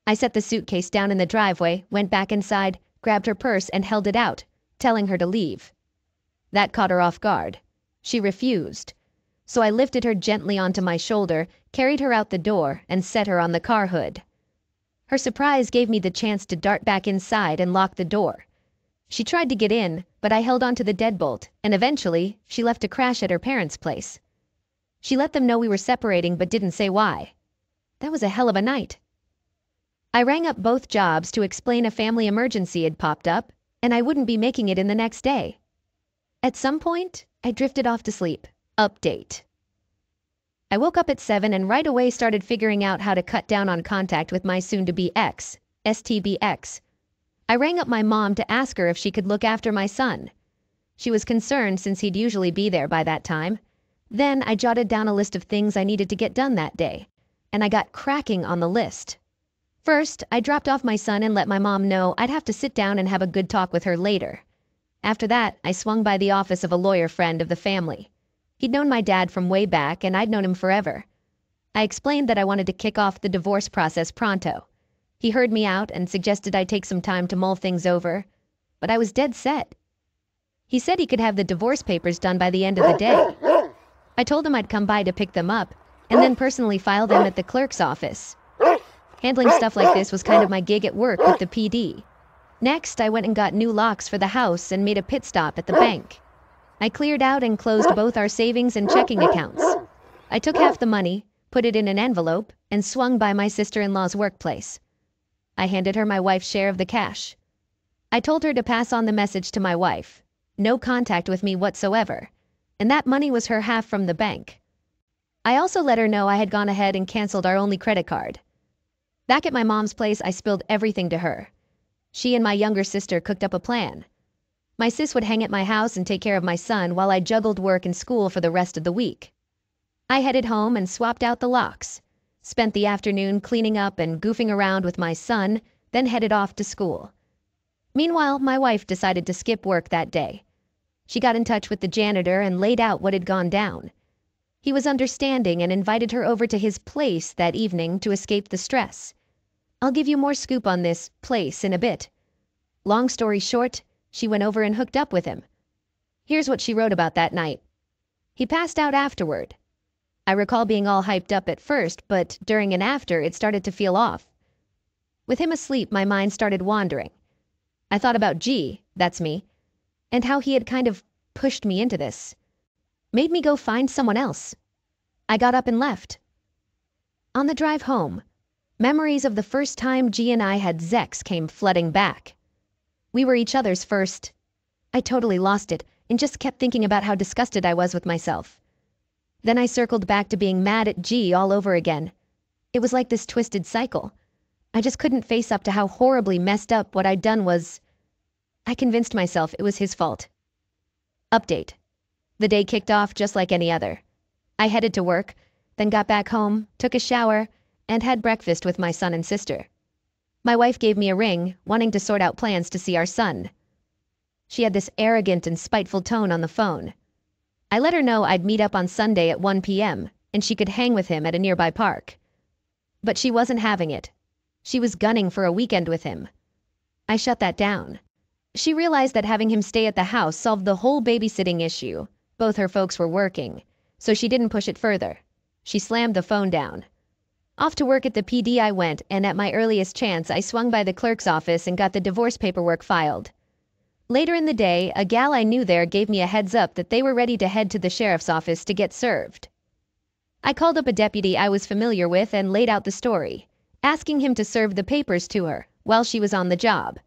I set the suitcase down in the driveway, went back inside, grabbed her purse and held it out, telling her to leave. That caught her off guard. She refused. So I lifted her gently onto my shoulder, carried her out the door, and set her on the car hood. Her surprise gave me the chance to dart back inside and lock the door. She tried to get in, but I held onto the deadbolt, and eventually, she left to crash at her parents' place. She let them know we were separating but didn't say why. That was a hell of a night. I rang up both jobs to explain a family emergency had popped up, and I wouldn't be making it in the next day. At some point, I drifted off to sleep. Update. I woke up at 7 and right away started figuring out how to cut down on contact with my soon-to-be ex, STBX. I rang up my mom to ask her if she could look after my son. She was concerned since he'd usually be there by that time. Then I jotted down a list of things I needed to get done that day, and I got cracking on the list. First, I dropped off my son and let my mom know I'd have to sit down and have a good talk with her later. After that, I swung by the office of a lawyer friend of the family. He'd known my dad from way back, and I'd known him forever. I explained that I wanted to kick off the divorce process pronto. He heard me out and suggested I take some time to mull things over, but I was dead set. He said he could have the divorce papers done by the end of the day. I told him I'd come by to pick them up, and then personally file them at the clerk's office. Handling stuff like this was kind of my gig at work with the PD. Next, I went and got new locks for the house and made a pit stop at the bank. I cleared out and closed both our savings and checking accounts. I took half the money, put it in an envelope, and swung by my sister-in-law's workplace. I handed her my wife's share of the cash. I told her to pass on the message to my wife. No contact with me whatsoever. And that money was her half from the bank. I also let her know I had gone ahead and canceled our only credit card. Back at my mom's place, I spilled everything to her. She and my younger sister cooked up a plan. My sis would hang at my house and take care of my son while I juggled work and school for the rest of the week. I headed home and swapped out the locks, spent the afternoon cleaning up and goofing around with my son, then headed off to school. Meanwhile, my wife decided to skip work that day. She got in touch with the janitor and laid out what had gone down. He was understanding and invited her over to his place that evening to escape the stress. I'll give you more scoop on this place in a bit. Long story short, she went over and hooked up with him. Here's what she wrote about that night. He passed out afterward. I recall being all hyped up at first, but during and after, it started to feel off. With him asleep, my mind started wandering. I thought about G, that's me, and how he had kind of pushed me into this. Made me go find someone else. I got up and left. On the drive home, Memories of the first time G and I had sex came flooding back. We were each other's first. I totally lost it and just kept thinking about how disgusted I was with myself. Then I circled back to being mad at G all over again. It was like this twisted cycle. I just couldn't face up to how horribly messed up what I'd done was. I convinced myself it was his fault. Update. The day kicked off just like any other. I headed to work, then got back home, took a shower, and had breakfast with my son and sister. My wife gave me a ring, wanting to sort out plans to see our son. She had this arrogant and spiteful tone on the phone. I let her know I'd meet up on Sunday at 1 p.m., and she could hang with him at a nearby park. But she wasn't having it. She was gunning for a weekend with him. I shut that down. She realized that having him stay at the house solved the whole babysitting issue. Both her folks were working, so she didn't push it further. She slammed the phone down. Off to work at the PD I went, and at my earliest chance I swung by the clerk's office and got the divorce paperwork filed. Later in the day, a gal I knew there gave me a heads up that they were ready to head to the sheriff's office to get served. I called up a deputy I was familiar with and laid out the story, asking him to serve the papers to her while she was on the job.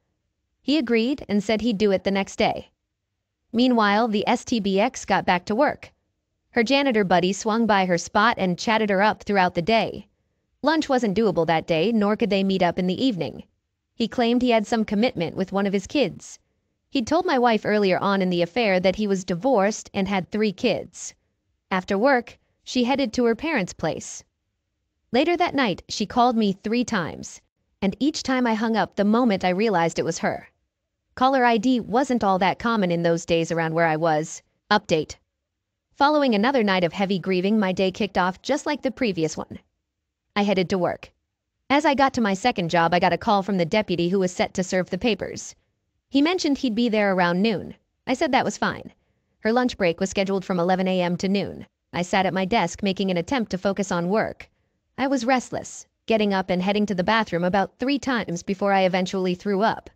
He agreed and said he'd do it the next day. Meanwhile, the STBX got back to work. Her janitor buddy swung by her spot and chatted her up throughout the day. Lunch wasn't doable that day, nor could they meet up in the evening. He claimed he had some commitment with one of his kids. He'd told my wife earlier on in the affair that he was divorced and had 3 kids. After work, she headed to her parents' place. Later that night, she called me 3 times, and each time I hung up the moment I realized it was her. Caller ID wasn't all that common in those days around where I was. Update. Following another night of heavy grieving, my day kicked off just like the previous one. I headed to work. As I got to my second job, I got a call from the deputy who was set to serve the papers. He mentioned he'd be there around noon. I said that was fine. Her lunch break was scheduled from 11 a.m. to noon. I sat at my desk making an attempt to focus on work. I was restless, getting up and heading to the bathroom about 3 times before I eventually threw up.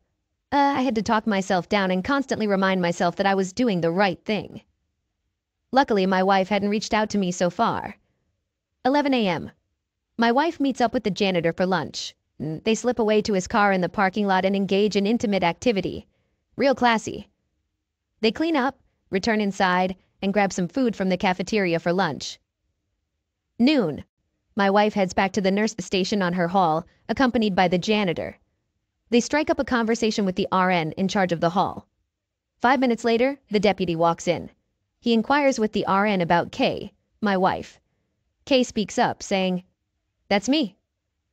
I had to talk myself down and constantly remind myself that I was doing the right thing. Luckily, my wife hadn't reached out to me so far. 11 a.m. My wife meets up with the janitor for lunch. They slip away to his car in the parking lot and engage in intimate activity. Real classy. They clean up, return inside, and grab some food from the cafeteria for lunch. Noon. My wife heads back to the nurse station on her hall, accompanied by the janitor. They strike up a conversation with the RN in charge of the hall. 5 minutes later, the deputy walks in. He inquires with the RN about Kay, my wife. Kay speaks up, saying, "That's me."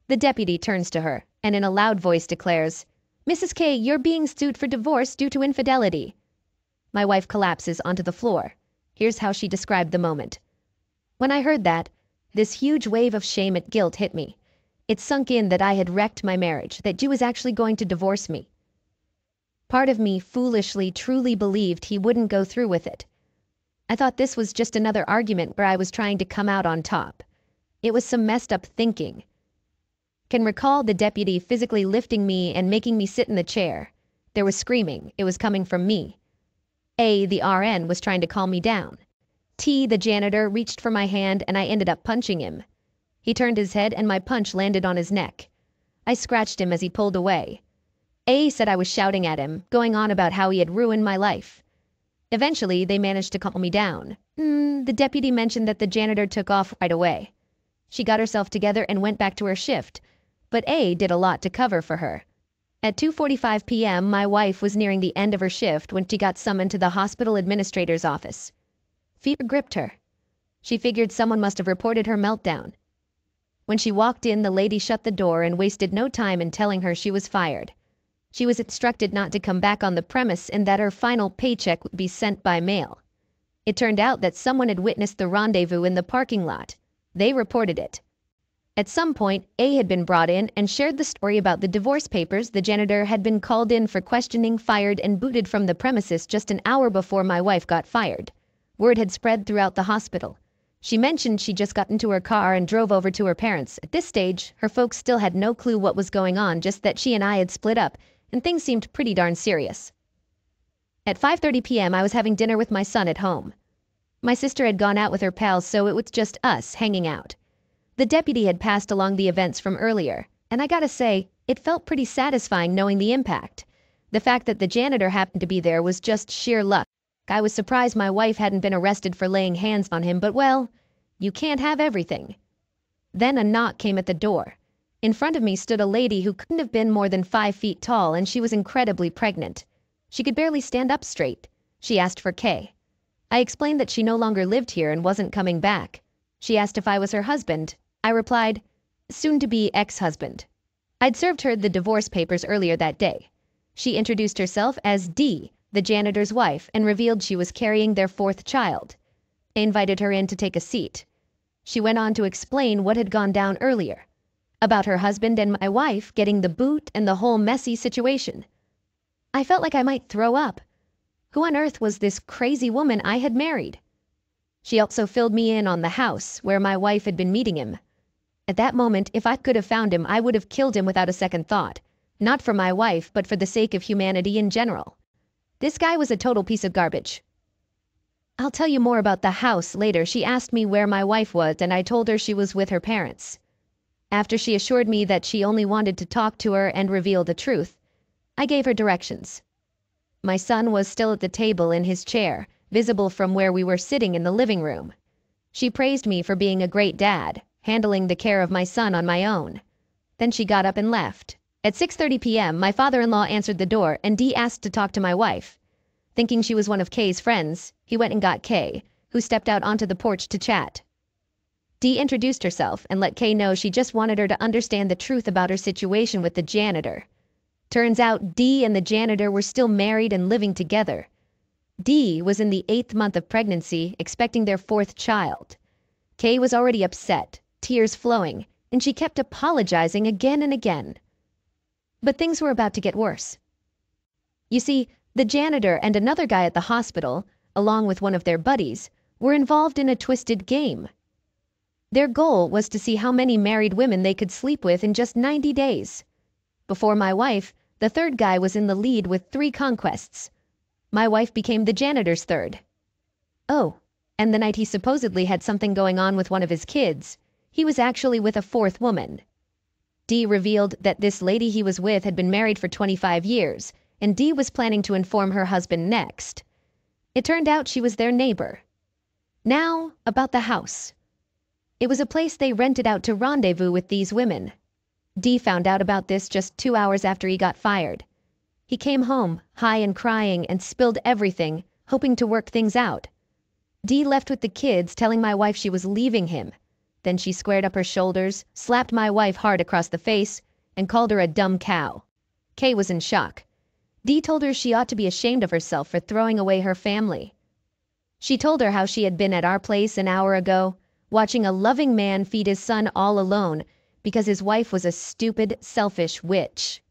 The deputy turns to her, and in a loud voice declares, "Mrs. Kay, you're being sued for divorce due to infidelity." My wife collapses onto the floor. Here's how she described the moment. "When I heard that, this huge wave of shame and guilt hit me. It sunk in that I had wrecked my marriage, that G was actually going to divorce me. Part of me foolishly truly believed he wouldn't go through with it. I thought this was just another argument where I was trying to come out on top. It was some messed up thinking. Can recall the deputy physically lifting me and making me sit in the chair. There was screaming. It was coming from me. A, the RN, was trying to calm me down. T, the janitor, reached for my hand and I ended up punching him. He turned his head and my punch landed on his neck. I scratched him as he pulled away. A said I was shouting at him, going on about how he had ruined my life. Eventually, they managed to calm me down. The deputy mentioned that the janitor took off right away. She got herself together and went back to her shift, but A did a lot to cover for her. At 2:45 p.m., my wife was nearing the end of her shift when she got summoned to the hospital administrator's office. Fear gripped her. She figured someone must have reported her meltdown. When she walked in, the lady shut the door and wasted no time in telling her she was fired. She was instructed not to come back on the premise and that her final paycheck would be sent by mail. It turned out that someone had witnessed the rendezvous in the parking lot. They reported it. At some point, A had been brought in and shared the story about the divorce papers. The janitor had been called in for questioning, fired, and booted from the premises just an hour before my wife got fired. Word had spread throughout the hospital. She mentioned she just got into her car and drove over to her parents. At this stage, her folks still had no clue what was going on, just that she and I had split up, and things seemed pretty darn serious. At 5:30 p.m., I was having dinner with my son at home. My sister had gone out with her pals, so it was just us hanging out. The deputy had passed along the events from earlier, and I gotta say, it felt pretty satisfying knowing the impact. The fact that the janitor happened to be there was just sheer luck. I was surprised my wife hadn't been arrested for laying hands on him, but well, you can't have everything. Then a knock came at the door. In front of me stood a lady who couldn't have been more than 5 feet tall, and she was incredibly pregnant. She could barely stand up straight. She asked for Kay. I explained that she no longer lived here and wasn't coming back. She asked if I was her husband. I replied, soon-to-be ex-husband. I'd served her the divorce papers earlier that day. She introduced herself as Dee, the janitor's wife, and revealed she was carrying their 4th child. I invited her in to take a seat. She went on to explain what had gone down earlier, about her husband and my wife getting the boot and the whole messy situation. I felt like I might throw up. Who on earth was this crazy woman I had married? She also filled me in on the house where my wife had been meeting him. At that moment, if I could have found him, I would have killed him without a second thought. Not for my wife, but for the sake of humanity in general. This guy was a total piece of garbage. I'll tell you more about the house later. She asked me where my wife was, and I told her she was with her parents. After she assured me that she only wanted to talk to her and reveal the truth, I gave her directions. My son was still at the table in his chair, visible from where we were sitting in the living room. She praised me for being a great dad, handling the care of my son on my own. Then she got up and left. At 6:30 p.m., my father-in-law answered the door, and Dee asked to talk to my wife. Thinking she was one of Kay's friends, he went and got Kay, who stepped out onto the porch to chat. Dee introduced herself and let Kay know she just wanted her to understand the truth about her situation with the janitor. Turns out Dee and the janitor were still married and living together. Dee was in the 8th month of pregnancy, expecting their 4th child. Kay was already upset, tears flowing, and she kept apologizing again and again. But things were about to get worse. You see, the janitor and another guy at the hospital, along with one of their buddies, were involved in a twisted game. Their goal was to see how many married women they could sleep with in just 90 days. Before my wife, the 3rd guy was in the lead with 3 conquests. My wife became the janitor's 3rd. Oh, and the night he supposedly had something going on with one of his kids, he was actually with a 4th woman. Dee revealed that this lady he was with had been married for 25 years, and Dee was planning to inform her husband next. It turned out she was their neighbor. Now, about the house. It was a place they rented out to rendezvous with these women. Dee found out about this just 2 hours after he got fired. He came home, high and crying, and spilled everything, hoping to work things out. Dee left with the kids, telling my wife she was leaving him. Then she squared up her shoulders, slapped my wife hard across the face, and called her a dumb cow. Kay was in shock. Dee told her she ought to be ashamed of herself for throwing away her family. She told her how she had been at our place an hour ago, watching a loving man feed his son all alone because his wife was a stupid, selfish witch.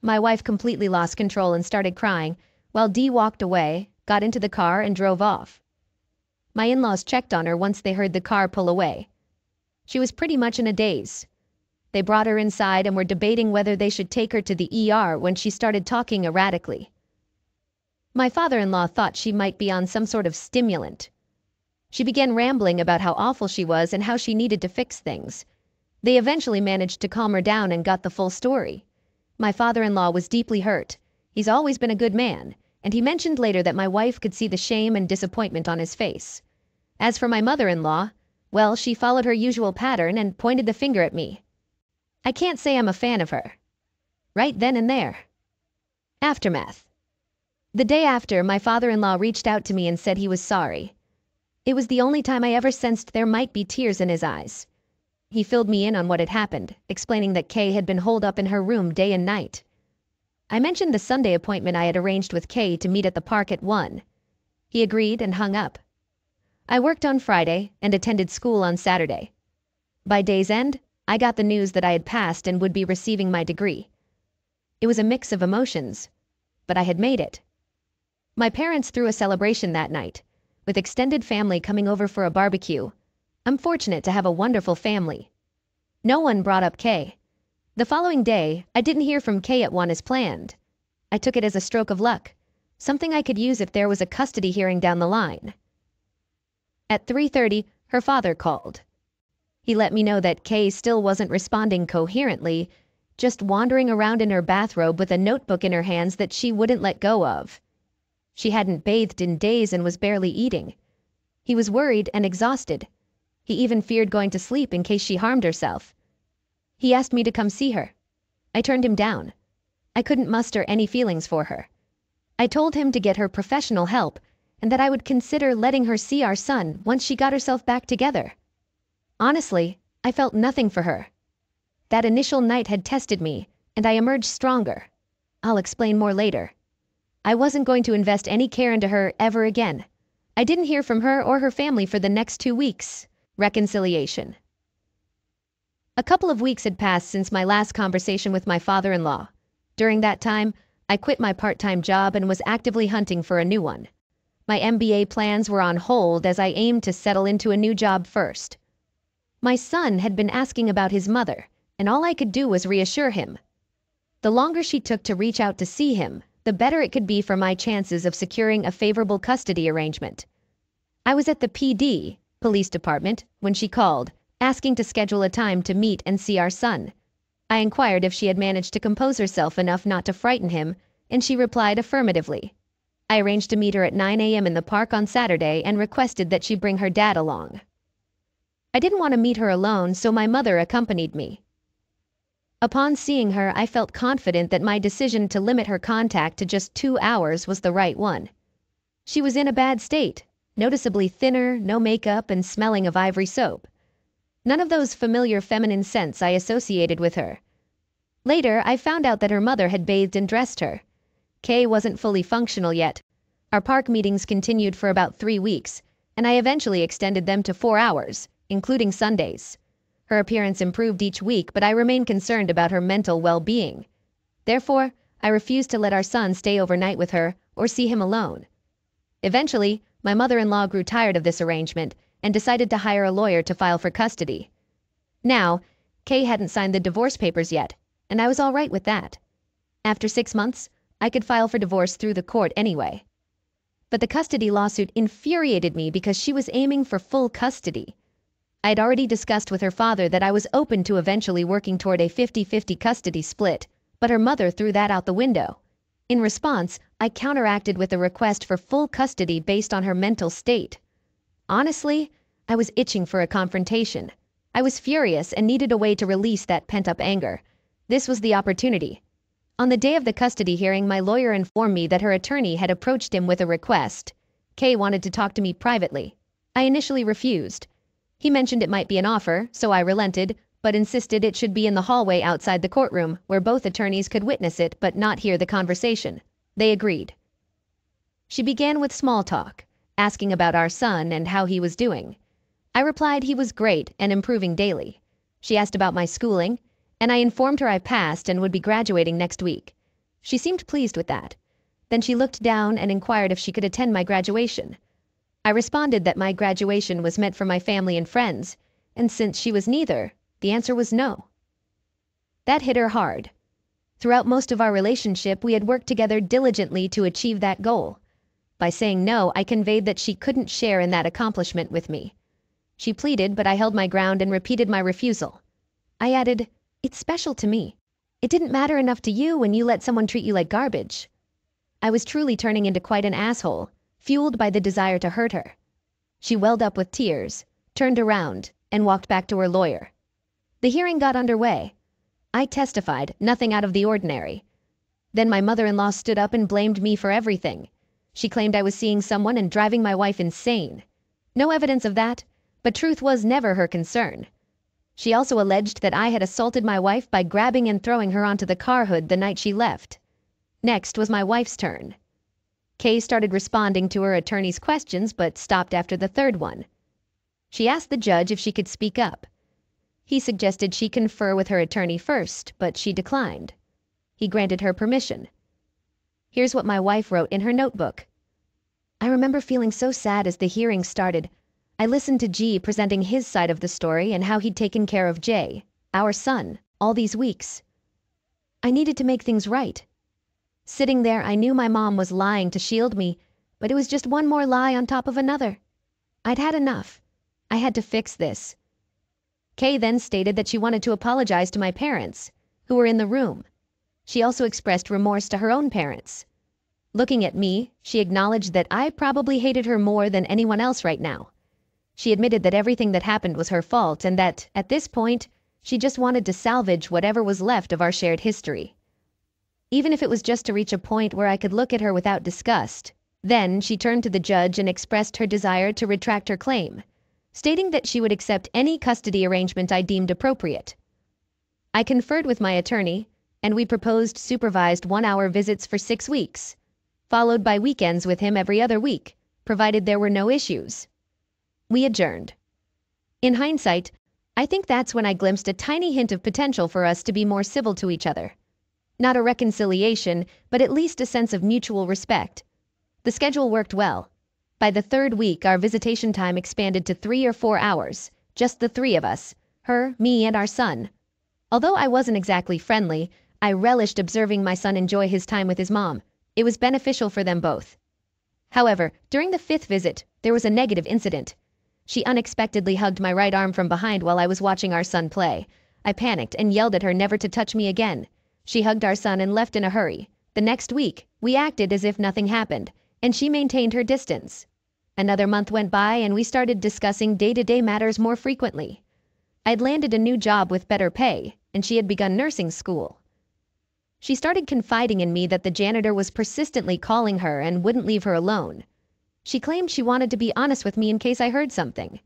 My wife completely lost control and started crying, while Dee walked away, got into the car, and drove off. My in-laws checked on her once they heard the car pull away. She was pretty much in a daze. They brought her inside and were debating whether they should take her to the ER when she started talking erratically. My father-in-law thought she might be on some sort of stimulant. She began rambling about how awful she was and how she needed to fix things. They eventually managed to calm her down and got the full story. My father-in-law was deeply hurt. He's always been a good man, and he mentioned later that my wife could see the shame and disappointment on his face. As for my mother-in-law, well, she followed her usual pattern and pointed the finger at me. I can't say I'm a fan of her. Right then and there. Aftermath. The day after, my father-in-law reached out to me and said he was sorry. It was the only time I ever sensed there might be tears in his eyes. He filled me in on what had happened, explaining that Kay had been holed up in her room day and night. I mentioned the Sunday appointment I had arranged with Kay to meet at the park at 1. He agreed and hung up. I worked on Friday and attended school on Saturday. By day's end, I got the news that I had passed and would be receiving my degree. It was a mix of emotions, but I had made it. My parents threw a celebration that night, with extended family coming over for a barbecue. I'm fortunate to have a wonderful family. No one brought up Kay. The following day, I didn't hear from Kay at 1 as planned. I took it as a stroke of luck, something I could use if there was a custody hearing down the line. At 3:30, her father called. He let me know that Kay still wasn't responding coherently, just wandering around in her bathrobe with a notebook in her hands that she wouldn't let go of. She hadn't bathed in days and was barely eating. He was worried and exhausted. He even feared going to sleep in case she harmed herself. He asked me to come see her. I turned him down. I couldn't muster any feelings for her. I told him to get her professional help and that I would consider letting her see our son once she got herself back together. Honestly, I felt nothing for her. That initial night had tested me, and I emerged stronger. I'll explain more later. I wasn't going to invest any care into her ever again. I didn't hear from her or her family for the next 2 weeks. Reconciliation. A couple of weeks had passed since my last conversation with my father-in-law. During that time, I quit my part-time job and was actively hunting for a new one. My MBA plans were on hold as I aimed to settle into a new job first. My son had been asking about his mother, and all I could do was reassure him. The longer she took to reach out to see him, the better it could be for my chances of securing a favorable custody arrangement. I was at the PD, police department, when she called, asking to schedule a time to meet and see our son. I inquired if she had managed to compose herself enough not to frighten him, and she replied affirmatively. I arranged to meet her at 9 a.m. in the park on Saturday and requested that she bring her dad along. I didn't want to meet her alone, so my mother accompanied me. Upon seeing her, I felt confident that my decision to limit her contact to just 2 hours was the right one. She was in a bad state, noticeably thinner, no makeup, and smelling of ivory soap. None of those familiar feminine scents I associated with her. Later, I found out that her mother had bathed and dressed her. Kay wasn't fully functional yet. Our park meetings continued for about 3 weeks, and I eventually extended them to 4 hours, including Sundays. Her appearance improved each week, but I remained concerned about her mental well-being. Therefore, I refused to let our son stay overnight with her or see him alone. Eventually, my mother-in-law grew tired of this arrangement and decided to hire a lawyer to file for custody. Now, Kay hadn't signed the divorce papers yet, and I was all right with that. After 6 months, I could file for divorce through the court anyway. But the custody lawsuit infuriated me because she was aiming for full custody. I had already discussed with her father that I was open to eventually working toward a 50-50 custody split, but her mother threw that out the window. In response, I counteracted with a request for full custody based on her mental state. Honestly, I was itching for a confrontation. I was furious and needed a way to release that pent-up anger. This was the opportunity. On the day of the custody hearing, my lawyer informed me that her attorney had approached him with a request. Kay wanted to talk to me privately. I initially refused. He mentioned it might be an offer, so I relented, but insisted it should be in the hallway outside the courtroom, where both attorneys could witness it but not hear the conversation. They agreed. She began with small talk, asking about our son and how he was doing. I replied he was great and improving daily. She asked about my schooling, and I informed her I passed and would be graduating next week. She seemed pleased with that. Then she looked down and inquired if she could attend my graduation. I responded that my graduation was meant for my family and friends, and since she was neither, the answer was no. That hit her hard. Throughout most of our relationship, we had worked together diligently to achieve that goal. By saying no, I conveyed that she couldn't share in that accomplishment with me. She pleaded, but I held my ground and repeated my refusal. I added, "It's special to me. It didn't matter enough to you when you let someone treat you like garbage." I was truly turning into quite an asshole, fueled by the desire to hurt her. She welled up with tears, turned around, and walked back to her lawyer. The hearing got underway. I testified, nothing out of the ordinary. Then my mother-in-law stood up and blamed me for everything. She claimed I was seeing someone and driving my wife insane. No evidence of that, but truth was never her concern. She also alleged that I had assaulted my wife by grabbing and throwing her onto the car hood the night she left. Next was my wife's turn. Kay started responding to her attorney's questions but stopped after the third one. She asked the judge if she could speak up. He suggested she confer with her attorney first, but she declined. He granted her permission. Here's what my wife wrote in her notebook. I remember feeling so sad as the hearing started. I listened to G presenting his side of the story and how he'd taken care of Jay, our son, all these weeks. I needed to make things right. Sitting there, I knew my mom was lying to shield me, but it was just one more lie on top of another. I'd had enough. I had to fix this. Kay then stated that she wanted to apologize to my parents, who were in the room. She also expressed remorse to her own parents. Looking at me, she acknowledged that I probably hated her more than anyone else right now. She admitted that everything that happened was her fault and that, at this point, she just wanted to salvage whatever was left of our shared history. Even if it was just to reach a point where I could look at her without disgust. Then she turned to the judge and expressed her desire to retract her claim, stating that she would accept any custody arrangement I deemed appropriate. I conferred with my attorney, and we proposed supervised 1-hour visits for 6 weeks, followed by weekends with him every other week, provided there were no issues. We adjourned. In hindsight, I think that's when I glimpsed a tiny hint of potential for us to be more civil to each other. Not a reconciliation, but at least a sense of mutual respect. The schedule worked well. By the 3rd week, our visitation time expanded to 3 or 4 hours, just the 3 of us, her, me, and our son. Although I wasn't exactly friendly, I relished observing my son enjoy his time with his mom. It was beneficial for them both. However, during the 5th visit, there was a negative incident. She unexpectedly hugged my right arm from behind while I was watching our son play. I panicked and yelled at her never to touch me again. She hugged our son and left in a hurry. The next week, we acted as if nothing happened, and she maintained her distance. Another month went by and we started discussing day-to-day matters more frequently. I'd landed a new job with better pay, and she had begun nursing school. She started confiding in me that the janitor was persistently calling her and wouldn't leave her alone. She claimed she wanted to be honest with me in case I heard something.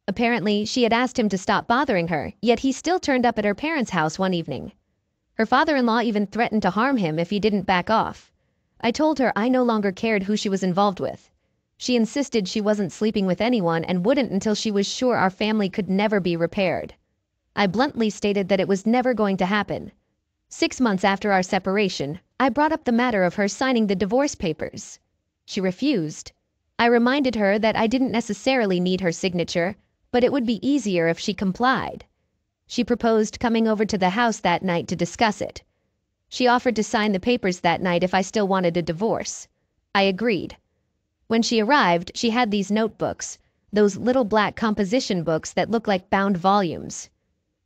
Apparently, she had asked him to stop bothering her, yet he still turned up at her parents' house one evening. Her father-in-law even threatened to harm him if he didn't back off. I told her I no longer cared who she was involved with. She insisted she wasn't sleeping with anyone and wouldn't until she was sure our family could never be repaired. I bluntly stated that it was never going to happen. 6 months after our separation, I brought up the matter of her signing the divorce papers. She refused. I reminded her that I didn't necessarily need her signature, but it would be easier if she complied. She proposed coming over to the house that night to discuss it. She offered to sign the papers that night if I still wanted a divorce. I agreed. When she arrived, she had these notebooks, those little black composition books that look like bound volumes.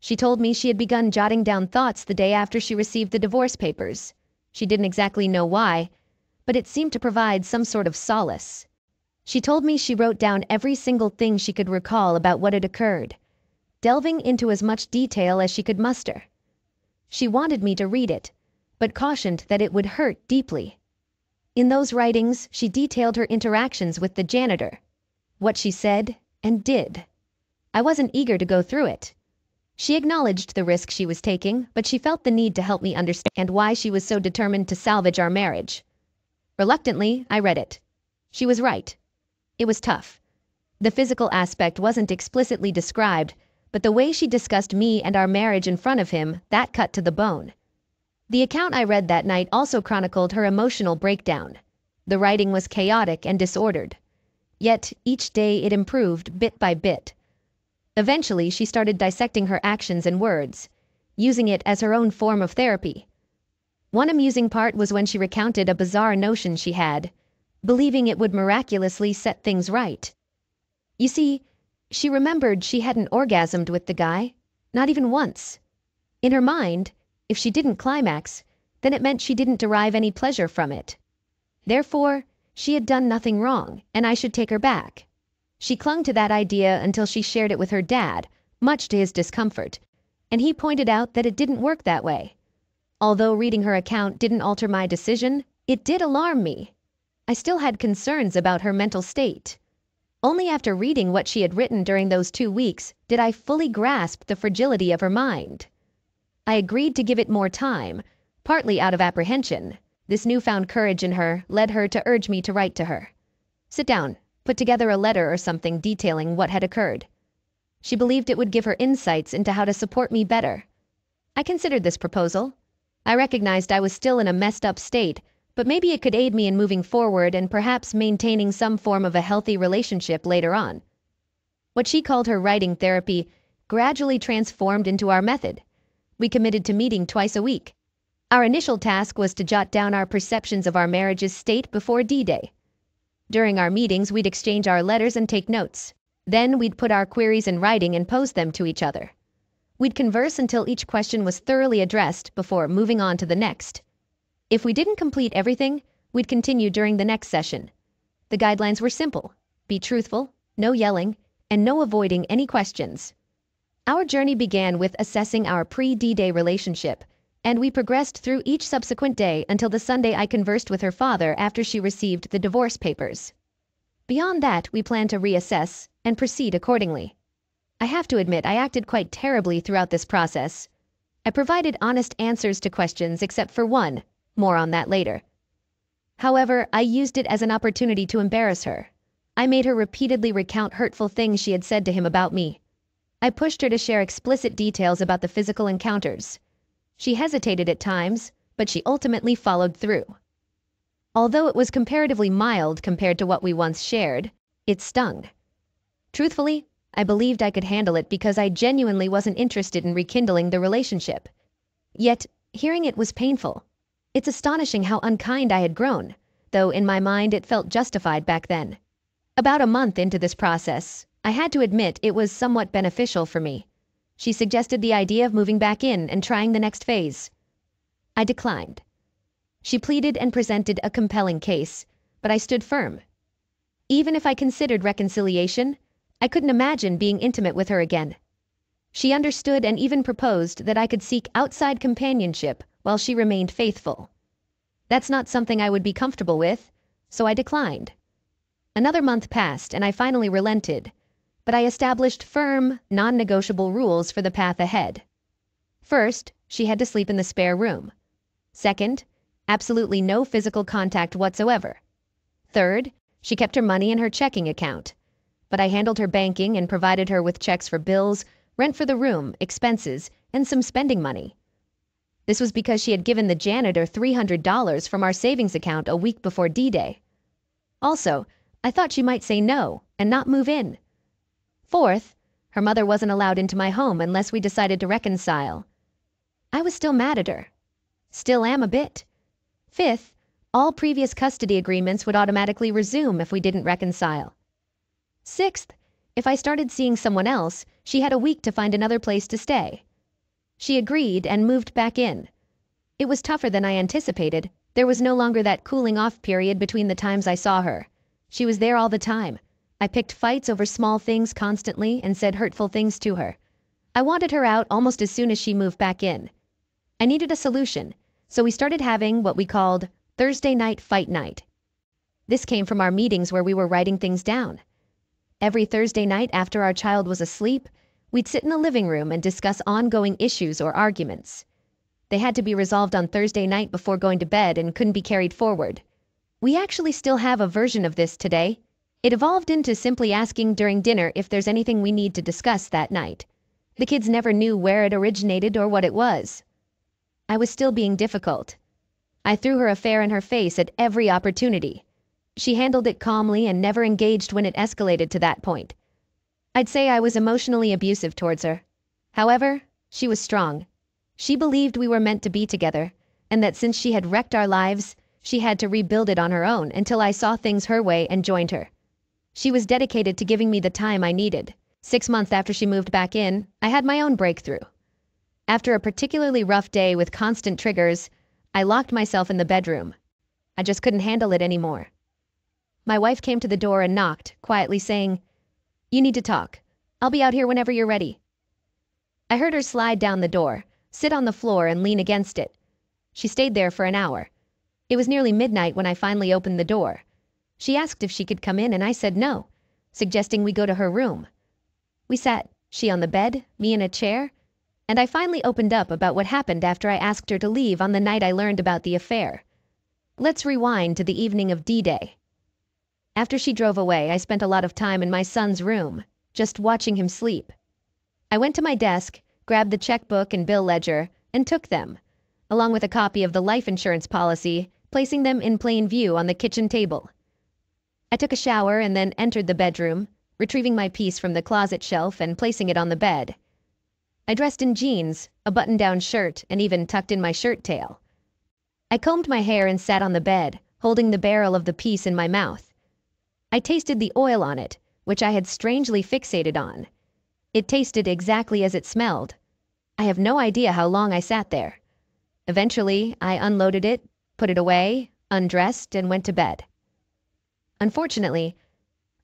She told me she had begun jotting down thoughts the day after she received the divorce papers. She didn't exactly know why, but it seemed to provide some sort of solace. She told me she wrote down every single thing she could recall about what had occurred, delving into as much detail as she could muster. She wanted me to read it, but cautioned that it would hurt deeply. In those writings, she detailed her interactions with the janitor, what she said and did. I wasn't eager to go through it. She acknowledged the risk she was taking, but she felt the need to help me understand why she was so determined to salvage our marriage. Reluctantly, I read it. She was right. It was tough. The physical aspect wasn't explicitly described, but the way she discussed me and our marriage in front of him, that cut to the bone. The account I read that night also chronicled her emotional breakdown. The writing was chaotic and disordered. Yet, each day it improved bit by bit. Eventually, she started dissecting her actions and words, using it as her own form of therapy. One amusing part was when she recounted a bizarre notion she had, believing it would miraculously set things right. You see, she remembered she hadn't orgasmed with the guy, not even once. In her mind, if she didn't climax, then it meant she didn't derive any pleasure from it. Therefore, she had done nothing wrong, and I should take her back. She clung to that idea until she shared it with her dad, much to his discomfort, and he pointed out that it didn't work that way. Although reading her account didn't alter my decision, it did alarm me. I still had concerns about her mental state. Only after reading what she had written during those 2 weeks did I fully grasp the fragility of her mind. I agreed to give it more time, partly out of apprehension. This newfound courage in her led her to urge me to write to her. Sit down, put together a letter or something detailing what had occurred. She believed it would give her insights into how to support me better. I considered this proposal. I recognized I was still in a messed up state, but maybe it could aid me in moving forward and perhaps maintaining some form of a healthy relationship later on. What she called her writing therapy gradually transformed into our method. We committed to meeting twice a week. Our initial task was to jot down our perceptions of our marriage's state before D-Day. During our meetings, we'd exchange our letters and take notes. Then we'd put our queries in writing and pose them to each other. We'd converse until each question was thoroughly addressed before moving on to the next. If we didn't complete everything, we'd continue during the next session. The guidelines were simple: be truthful, no yelling, and no avoiding any questions. Our journey began with assessing our pre-D-Day relationship, and we progressed through each subsequent day until the Sunday I conversed with her father after she received the divorce papers. Beyond that, we planned to reassess and proceed accordingly. I have to admit, I acted quite terribly throughout this process. I provided honest answers to questions except for one, more on that later. However, I used it as an opportunity to embarrass her. I made her repeatedly recount hurtful things she had said to him about me. I pushed her to share explicit details about the physical encounters. She hesitated at times, but she ultimately followed through. Although it was comparatively mild compared to what we once shared, it stung. Truthfully, I believed I could handle it because I genuinely wasn't interested in rekindling the relationship. Yet, hearing it was painful. It's astonishing how unkind I had grown, though in my mind it felt justified back then. About a month into this process, I had to admit it was somewhat beneficial for me. She suggested the idea of moving back in and trying the next phase. I declined. She pleaded and presented a compelling case, but I stood firm. Even if I considered reconciliation, I couldn't imagine being intimate with her again. She understood and even proposed that I could seek outside companionship while she remained faithful. That's not something I would be comfortable with, so I declined. Another month passed and I finally relented, but I established firm, non-negotiable rules for the path ahead. First, she had to sleep in the spare room. Second, absolutely no physical contact whatsoever. Third, she kept her money in her checking account, but I handled her banking and provided her with checks for bills, rent for the room, expenses, and some spending money. This was because she had given the janitor $300 from our savings account a week before D-Day. Also, I thought she might say no and not move in. Fourth, her mother wasn't allowed into my home unless we decided to reconcile. I was still mad at her. Still am a bit. Fifth, all previous custody agreements would automatically resume if we didn't reconcile. Sixth, if I started seeing someone else, she had a week to find another place to stay. She agreed and moved back in. It was tougher than I anticipated. There was no longer that cooling off period between the times I saw her. She was there all the time. I picked fights over small things constantly and said hurtful things to her. I wanted her out almost as soon as she moved back in. I needed a solution, so we started having what we called Thursday night fight night. This came from our meetings where we were writing things down. Every Thursday night after our child was asleep, we'd sit in the living room and discuss ongoing issues or arguments. They had to be resolved on Thursday night before going to bed and couldn't be carried forward. We actually still have a version of this today. It evolved into simply asking during dinner if there's anything we need to discuss that night. The kids never knew where it originated or what it was. I was still being difficult. I threw her affair in her face at every opportunity. She handled it calmly and never engaged when it escalated to that point. I'd say I was emotionally abusive towards her. However, she was strong. She believed we were meant to be together, and that since she had wrecked our lives, she had to rebuild it on her own until I saw things her way and joined her. She was dedicated to giving me the time I needed. 6 months after she moved back in, I had my own breakthrough. After a particularly rough day with constant triggers, I locked myself in the bedroom. I just couldn't handle it anymore. My wife came to the door and knocked, quietly saying, "You need to talk. I'll be out here whenever you're ready." I heard her slide down the door, sit on the floor and lean against it. She stayed there for an hour. It was nearly midnight when I finally opened the door. She asked if she could come in and I said no, suggesting we go to her room. We sat, she on the bed, me in a chair, and I finally opened up about what happened after I asked her to leave on the night I learned about the affair. Let's rewind to the evening of D-Day. After she drove away, I spent a lot of time in my son's room, just watching him sleep. I went to my desk, grabbed the checkbook and bill ledger, and took them, along with a copy of the life insurance policy, placing them in plain view on the kitchen table. I took a shower and then entered the bedroom, retrieving my piece from the closet shelf and placing it on the bed. I dressed in jeans, a button-down shirt, and even tucked in my shirt tail. I combed my hair and sat on the bed, holding the barrel of the piece in my mouth. I tasted the oil on it, which I had strangely fixated on. It tasted exactly as it smelled. I have no idea how long I sat there. Eventually, I unloaded it, put it away, undressed, and went to bed. Unfortunately,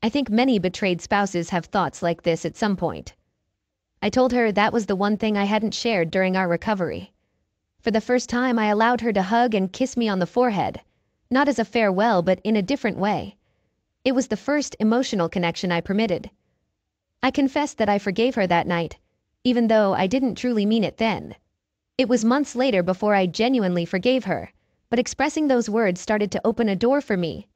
I think many betrayed spouses have thoughts like this at some point. I told her that was the one thing I hadn't shared during our recovery. For the first time, I allowed her to hug and kiss me on the forehead, not as a farewell, but in a different way. It was the first emotional connection I permitted. I confessed that I forgave her that night, even though I didn't truly mean it then. It was months later before I genuinely forgave her, but expressing those words started to open a door for me.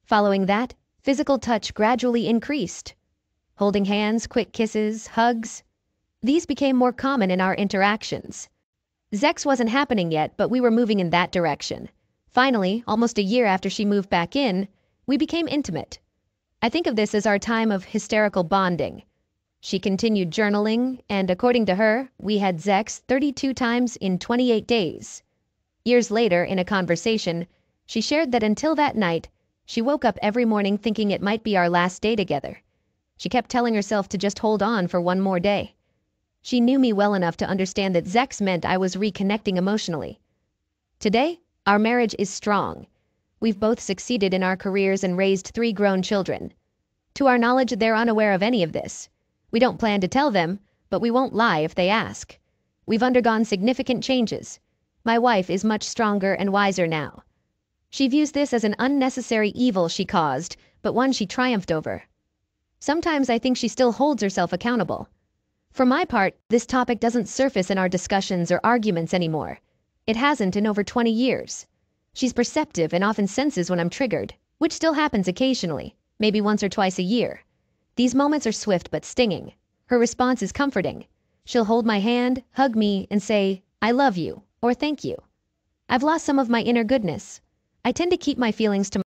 Following that, physical touch gradually increased. Holding hands, quick kisses, hugs. These became more common in our interactions. Sex wasn't happening yet, but we were moving in that direction. Finally, almost a year after she moved back in, we became intimate. I think of this as our time of hysterical bonding. She continued journaling, and according to her, we had sex 32 times in 28 days. Years later, in a conversation, she shared that until that night, she woke up every morning thinking it might be our last day together. She kept telling herself to just hold on for one more day. She knew me well enough to understand that sex meant I was reconnecting emotionally. Today, our marriage is strong. We've both succeeded in our careers and raised 3 grown children. To our knowledge, they're unaware of any of this. We don't plan to tell them, but we won't lie if they ask. We've undergone significant changes. My wife is much stronger and wiser now. She views this as an unnecessary evil she caused, but one she triumphed over. Sometimes I think she still holds herself accountable. For my part, this topic doesn't surface in our discussions or arguments anymore. It hasn't in over 20 years. She's perceptive and often senses when I'm triggered, which still happens occasionally, maybe once or twice a year. These moments are swift but stinging. Her response is comforting. She'll hold my hand, hug me, and say, "I love you," or "thank you." I've lost some of my inner goodness. I tend to keep my feelings to